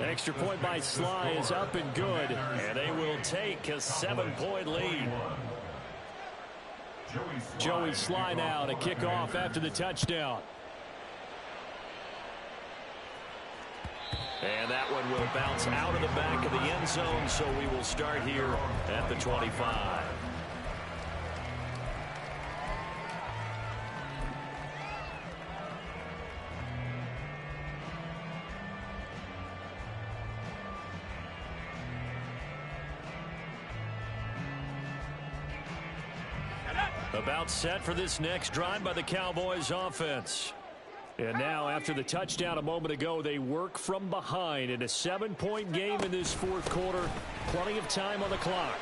Extra point by Sly is up and good, and they will take a 7-point lead. Joey Sly now to kick off after the touchdown. And that one will bounce out of the back of the end zone, so we will start here at the 25. About set for this next drive by the Cowboys offense. And now, after the touchdown a moment ago, they work from behind in a 7-point game in this 4th quarter. Plenty of time on the clock.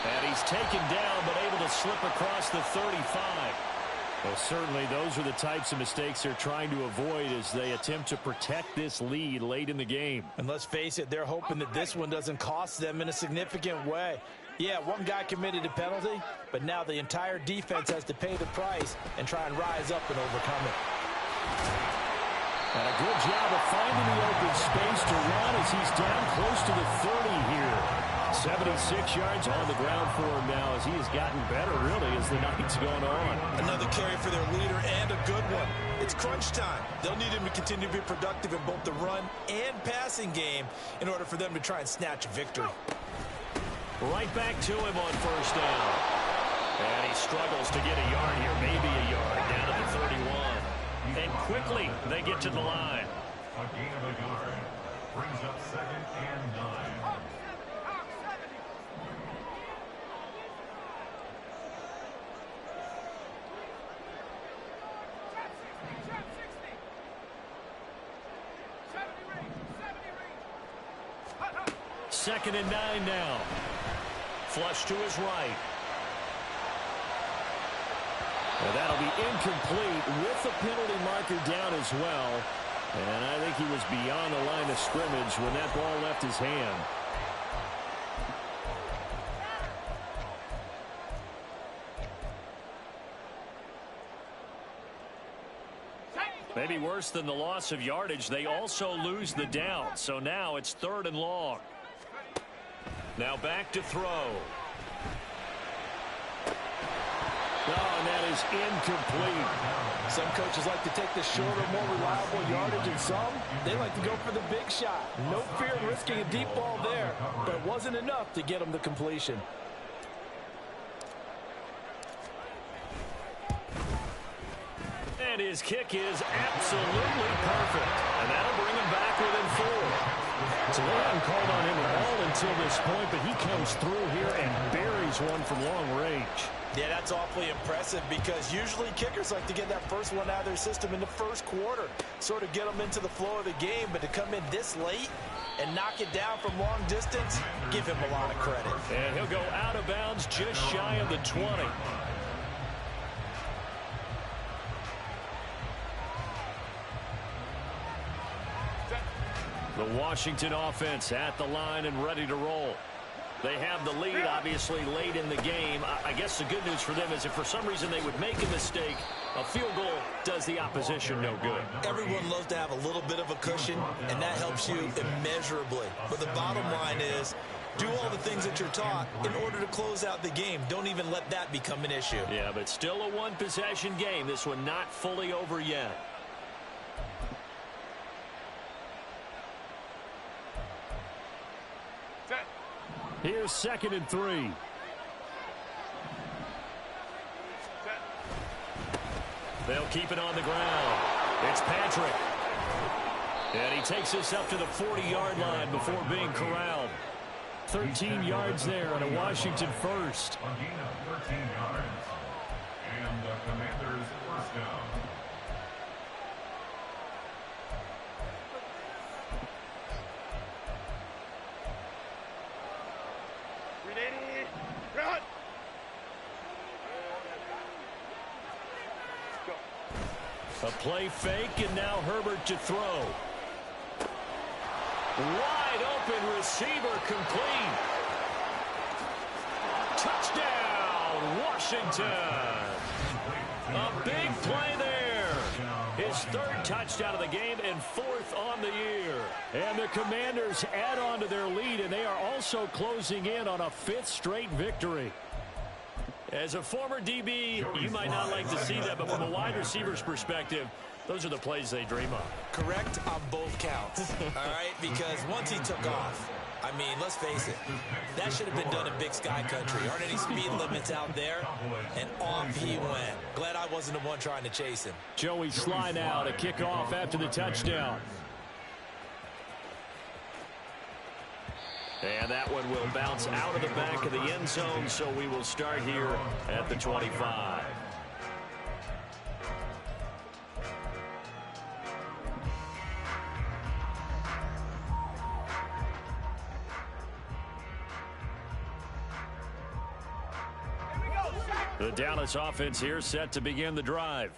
And he's taken down, but able to slip across the 35. Well, certainly those are the types of mistakes they're trying to avoid as they attempt to protect this lead late in the game. And let's face it, they're hoping that this one doesn't cost them in a significant way. Yeah, one guy committed a penalty, but now the entire defense has to pay the price and try and rise up and overcome it. And a good job of finding the open space to run as he's down close to the 30 here. 76 yards on the ground for him now as he has gotten better, really, as the night's going on. Another carry for their leader and a good one. It's crunch time. They'll need him to continue to be productive in both the run and passing game in order for them to try and snatch a victory. Right back to him on 1st down. And he struggles to get a yard here, maybe a yard, down to the 31. And quickly, they get to the line. A gain of a yard brings up 2nd and 9. Second and 9 now. Flush to his right. Well, that'll be incomplete with the penalty marker down as well. And I think he was beyond the line of scrimmage when that ball left his hand. Maybe worse than the loss of yardage, they also lose the down. So now it's 3rd and long. Now back to throw. Oh, and that is incomplete. Some coaches like to take the shorter, more reliable yardage, and some, they like to go for the big shot. No fear of risking a deep ball there, but it wasn't enough to get them the completion. And his kick is absolutely perfect. And that'll bring him back within 4. So they haven't called on him at all in until this point, but he comes through here and buries one from long range. Yeah, that's awfully impressive because usually kickers like to get that first one out of their system in the first quarter, sort of get them into the flow of the game, but to come in this late and knock it down from long distance, give him a lot of credit. And he'll go out of bounds just shy of the 20. The Washington offense at the line and ready to roll. They have the lead, obviously, late in the game. I guess the good news for them is if for some reason they would make a mistake, a field goal does the opposition no good. Everyone loves to have a little bit of a cushion, and that helps you immeasurably. But the bottom line is, do all the things that you're taught in order to close out the game. Don't even let that become an issue. Yeah, but still a one-possession game. This one not fully over yet. Here's 2nd and 3. They'll keep it on the ground. It's Patrick. And he takes us up to the 40-yard line before being corralled. 13 yards there on a Washington first. A gain of 13 yards. And the Commanders' first down. A play fake, and now Herbert to throw. Wide open receiver complete. Touchdown, Washington. A big play there. His 3rd touchdown of the game and 4th on the year. And the Commanders add on to their lead, and they are also closing in on a 5th straight victory. As a former DB, you might not like to see that, but from a wide receiver's perspective, those are the plays they dream of. Correct on both counts, all right? Because once he took off, I mean, let's face it, that should have been done in Big Sky Country. Aren't any speed limits out there? And off he went. Glad I wasn't the one trying to chase him. Joey Sly now to kick off after the touchdown. And that one will bounce out of the back of the end zone, so we will start here at the 25. The Dallas offense here set to begin the drive.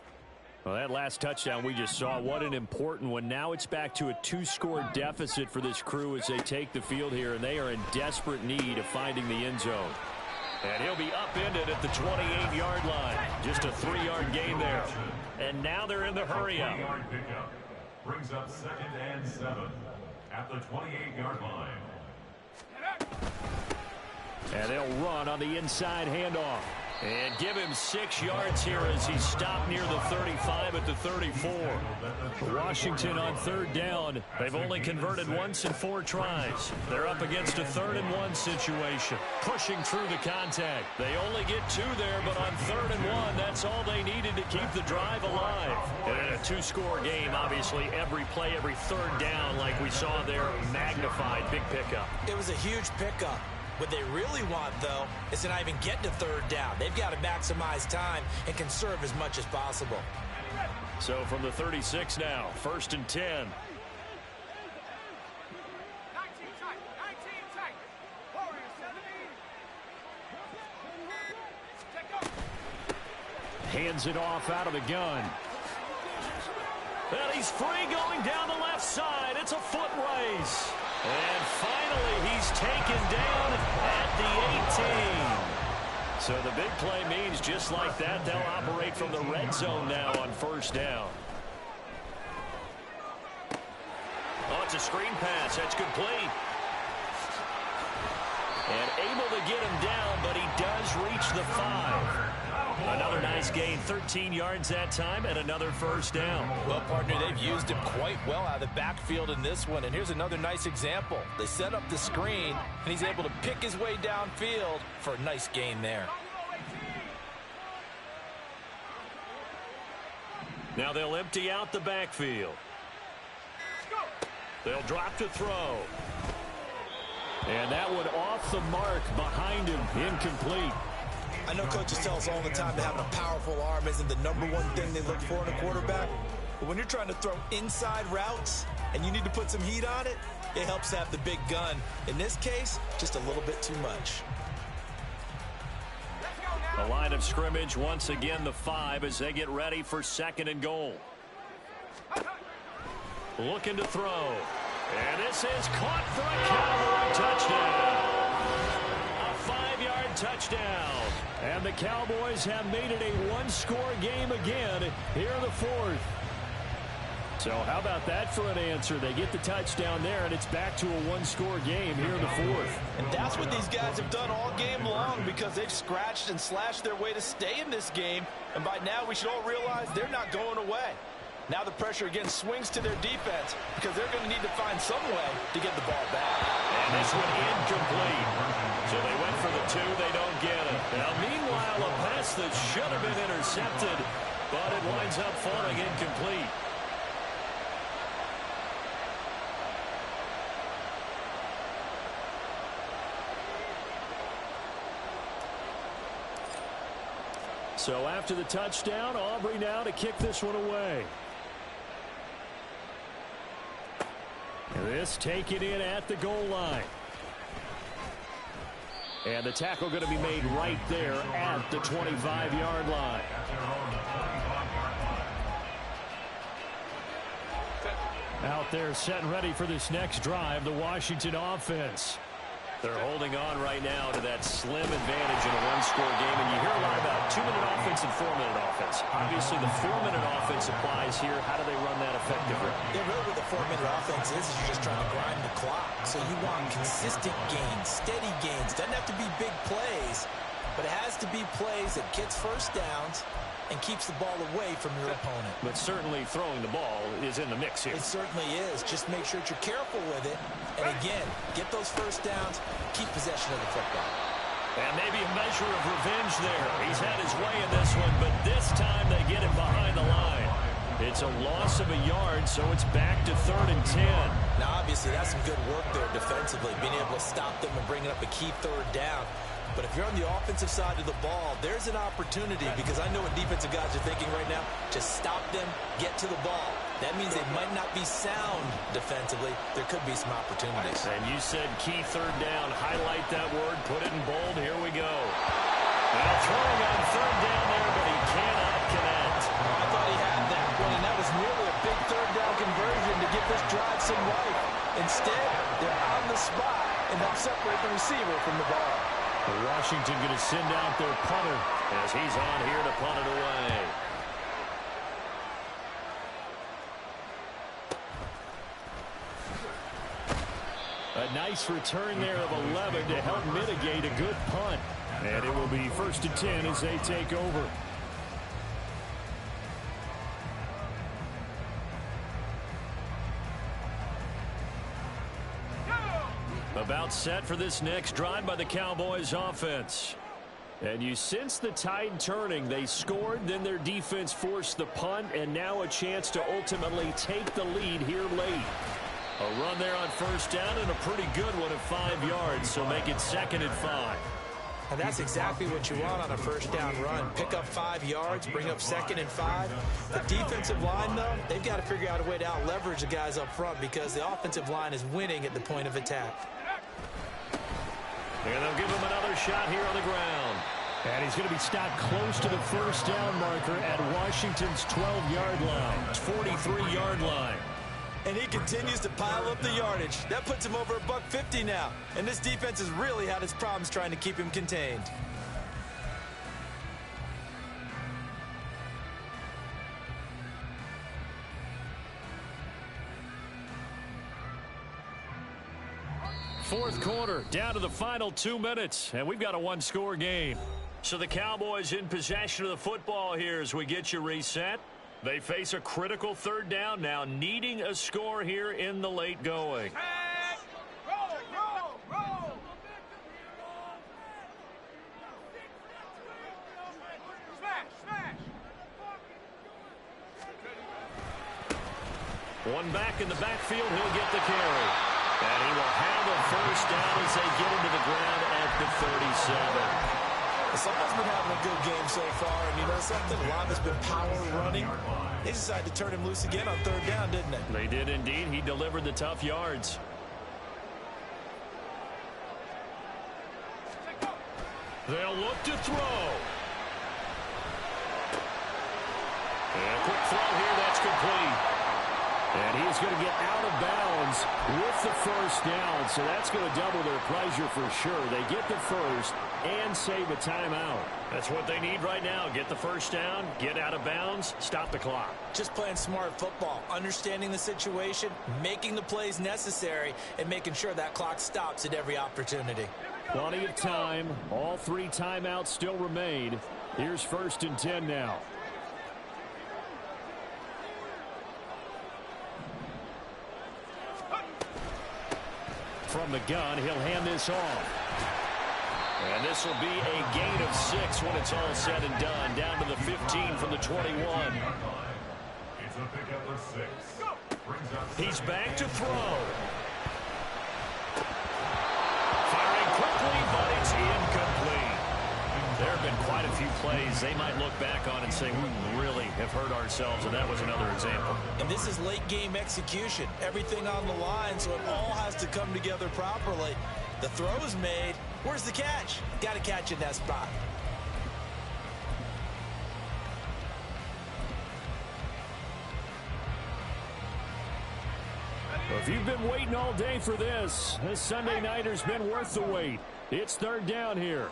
Well, that last touchdown we just saw, what an important one. Now it's back to a 2-score deficit for this crew as they take the field here, and they are in desperate need of finding the end zone. And he'll be upended at the 28-yard line. Just a 3-yard gain there. And now they're in the hurry-up. Brings up 2nd and 7 at the 28-yard line. And they'll run on the inside handoff. And give him 6 yards here as he's stopped near the 35 at the 34. Washington on 3rd down. They've only converted once in 4 tries. They're up against a 3rd and 1 situation. Pushing through the contact. They only get 2 there, but on 3rd and 1, that's all they needed to keep the drive alive. And in a 2-score game, obviously every play, every 3rd down, like we saw there, magnified. Big pickup. It was a huge pickup. What they really want, though, is to not even get to 3rd down. They've got to maximize time and conserve as much as possible. So from the 36 now, 1st and 10. Hands it off out of the gun. Well, he's free going down the left side. It's a foot race. And finally, he's taken down at the 18. So the big play means just like that, they'll operate from the red zone now on 1st down. Oh, it's a screen pass. That's complete. And able to get him down, but he does reach the 5. Another nice gain, 13 yards that time, and another 1st down. Well, partner, they've used him quite well out of the backfield in this one, and here's another nice example. They set up the screen, and he's able to pick his way downfield for a nice gain there. Now they'll empty out the backfield. They'll drop to throw. And that one off the mark behind him, incomplete. I know coaches tell us all the time that having a powerful arm isn't the #1 thing they look for in a quarterback. But when you're trying to throw inside routes and you need to put some heat on it, it helps to have the big gun. In this case, just a little bit too much. The line of scrimmage, once again, the 5 as they get ready for 2nd and goal. Looking to throw. And this is caught for a Cowboy touchdown. A 5-yard touchdown. And the Cowboys have made it a one-score game again here in the 4th. So how about that for an answer? They get the touchdown there, and it's back to a one-score game here in the 4th. And that's what these guys have done all game long because they've scratched and slashed their way to stay in this game. And by now, we should all realize they're not going away. Now the pressure again swings to their defense because they're going to need to find some way to get the ball back. And this one incomplete. So they went for the 2. They don't get it. Now, meanwhile, a pass that should have been intercepted, but it winds up falling incomplete. So after the touchdown, Aubrey now to kick this one away. This taken in at the goal line. And the tackle going to be made right there at the 25-yard line. Out there set and ready for this next drive, the Washington offense. They're holding on right now to that slim advantage in a one-score game. And you hear a lot about 2-minute offense and 4-minute offense. Obviously, the 4-minute offense applies here. How do they run that effectively? Yeah, really what the 4-minute offense is you're just trying to grind the clock. So you want consistent gains, steady gains. Doesn't have to be big plays, but it has to be plays that gets first downs and keeps the ball away from your opponent. But certainly throwing the ball is in the mix here. It certainly is. Just make sure that you're careful with it. And again, get those first downs, keep possession of the football. And maybe a measure of revenge there. He's had his way in this one, but this time they get him behind the line. It's a loss of a yard, so it's back to 3rd and 10. Now, obviously, that's some good work there defensively, being able to stop them and bringing up a key 3rd down. But if you're on the offensive side of the ball, there's an opportunity because I know what defensive guys are thinking right now. Just stop them, get to the ball. That means they might not be sound defensively. There could be some opportunities. And you said key 3rd down. Highlight that word. Put it in bold. Here we go. Now throwing on 3rd down there, but he cannot connect. I thought he had that one, and that was nearly a big 3rd down conversion to give this drive some life. Instead, they're on the spot and help separate the receiver from the ball. Washington going to send out their punter as he's on here to punt it away. A nice return there of 11 to help mitigate a good punt. And it will be 1st and 10 as they take over. About set for this next drive by the Cowboys offense. And you sense the tide turning. They scored, then their defense forced the punt, and now a chance to ultimately take the lead here late. A run there on 1st down and a pretty good one at 5 yards, so make it 2nd and 5. And that's exactly what you want on a 1st down run. Pick up 5 yards, bring up 2nd and 5. The defensive line, though, they've got to figure out a way to out-leverage the guys up front because the offensive line is winning at the point of attack. And they'll give him another shot here on the ground. And he's going to be stopped close to the 1st down marker at Washington's 12-yard line, 43-yard line. And he continues to pile up the yardage. That puts him over $150 now. And this defense has really had its problems trying to keep him contained. Fourth quarter, down to the final 2 minutes, and we've got a one-score game. So the Cowboys in possession of the football here as we get you reset. They face a critical 3rd down now, needing a score here in the late going. One back in the backfield, he'll get the carry. And he will have a first down as they get into the ground at the 37. Someone's been having a good game so far, and you know something? A lot has been power running. They decided to turn him loose again on third down, didn't they? They did indeed. He delivered the tough yards. They'll look to throw. And a quick throw here, that's complete. And he is going to get out of bounds with the first down. So that's going to double their pleasure for sure. They get the first and save a timeout. That's what they need right now. Get the first down, get out of bounds, stop the clock. Just playing smart football, understanding the situation, making the plays necessary, and making sure that clock stops at every opportunity. Plenty of time. All three timeouts still remain. Here's 1st and 10 now. From the gun, he'll hand this off. And this will be a gain of 6 when it's all said and done. Down to the 15 from the 21. It's a pickup of 6. He's back to throw. Firing quickly, but it's incomplete. There have been quite a few plays they might look back on and say, we really have hurt ourselves, and that was another example. And this is late game execution. Everything on the line, so it all has to come together properly. The throw is made. Where's the catch? Got to catch in that spot. If you've been waiting all day for this Sunday nighter's been worth the wait. It's 3rd down here.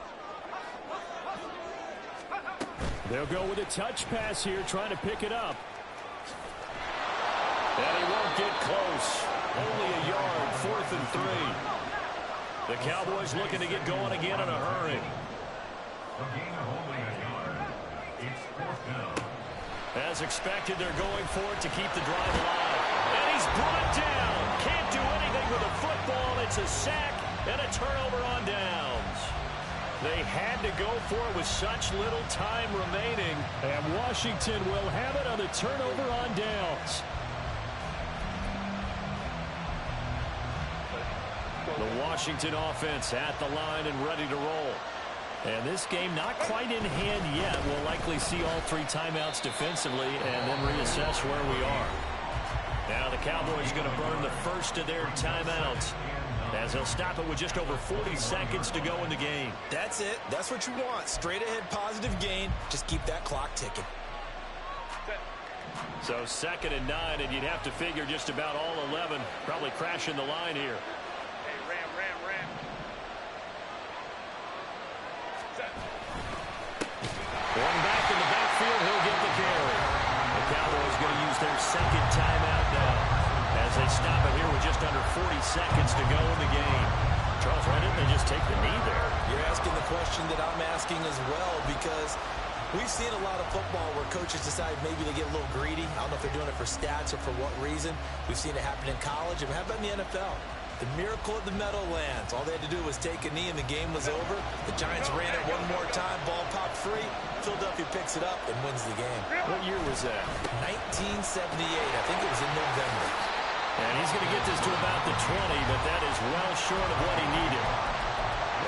They'll go with a touch pass here, trying to pick it up. And he won't get close. Only a yard, 4th and 3. The Cowboys looking to get going again in a hurry. A gain of only a yard. It's 4th down. As expected, they're going for it to keep the drive alive. And he's brought down. Can't do anything with a football. It's a sack and a turnover on downs. They had to go for it with such little time remaining. And Washington will have it on the turnover on downs. The Washington offense at the line and ready to roll. And this game not quite in hand yet. We'll likely see all 3 timeouts defensively and then reassess where we are. Now the Cowboys going to burn the first of their timeouts as they'll stop it with just over 40 seconds to go in the game. That's it. That's what you want. Straight ahead positive gain. Just keep that clock ticking. So 2nd and 9, and you'd have to figure just about all 11 probably crashing the line here. Hey, ram. Going back in the backfield, he'll get the carry. The Cowboys going to use their 2nd timeout now as they stop it here with just under 40 seconds to go in the game. Charles, why didn't they just take the knee there? You're asking the question that I'm asking as well, because we've seen a lot of football where coaches decide maybe they get a little greedy. I don't know if they're doing it for stats or for what reason. We've seen it happen in college, and how about in the NFL? The miracle of the Meadowlands. All they had to do was take a knee and the game was over. The Giants ran it one more time. Ball popped free. Philadelphia picks it up and wins the game. What year was that? 1978. I think it was in November. And he's going to get this to about the 20, but that is well short of what he needed.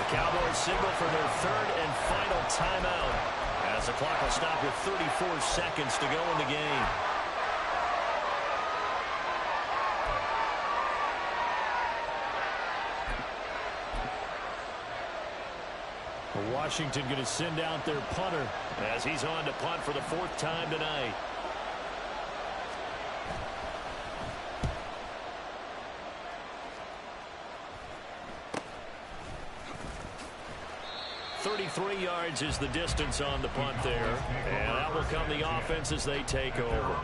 The Cowboys signal for their 3rd and final timeout as the clock will stop with 34 seconds to go in the game. Washington going to send out their punter as he's on to punt for the 4th time tonight. .33 yards is the distance on the punt there. And that will come the offense as they take over.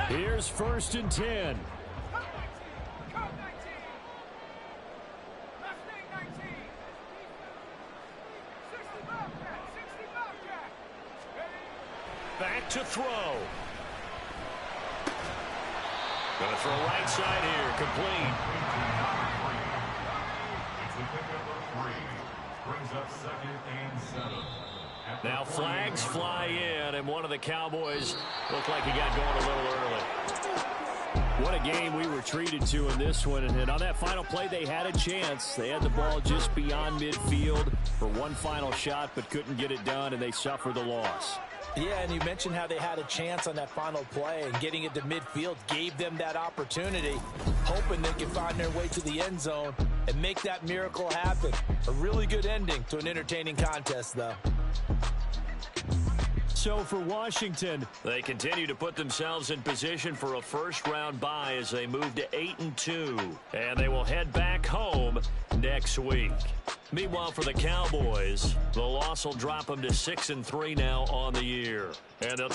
Here's 1st and 10. Back to throw. Going to throw right side here, complete. Backup of 3. Brings up 2nd and 7. Now flags fly in, and one of the Cowboys looked like he got going a little early. What a game we were treated to in this one. And on that final play, they had a chance. They had the ball just beyond midfield for one final shot, but couldn't get it done, and they suffered the loss. Yeah, and you mentioned how they had a chance on that final play, and getting it to midfield gave them that opportunity, hoping they could find their way to the end zone and make that miracle happen. A really good ending to an entertaining contest, though. So for Washington, they continue to put themselves in position for a first-round bye as they move to 8-2, and they will head back home next week. Meanwhile, for the Cowboys, the loss will drop them to 6-3 now on the year, and they'll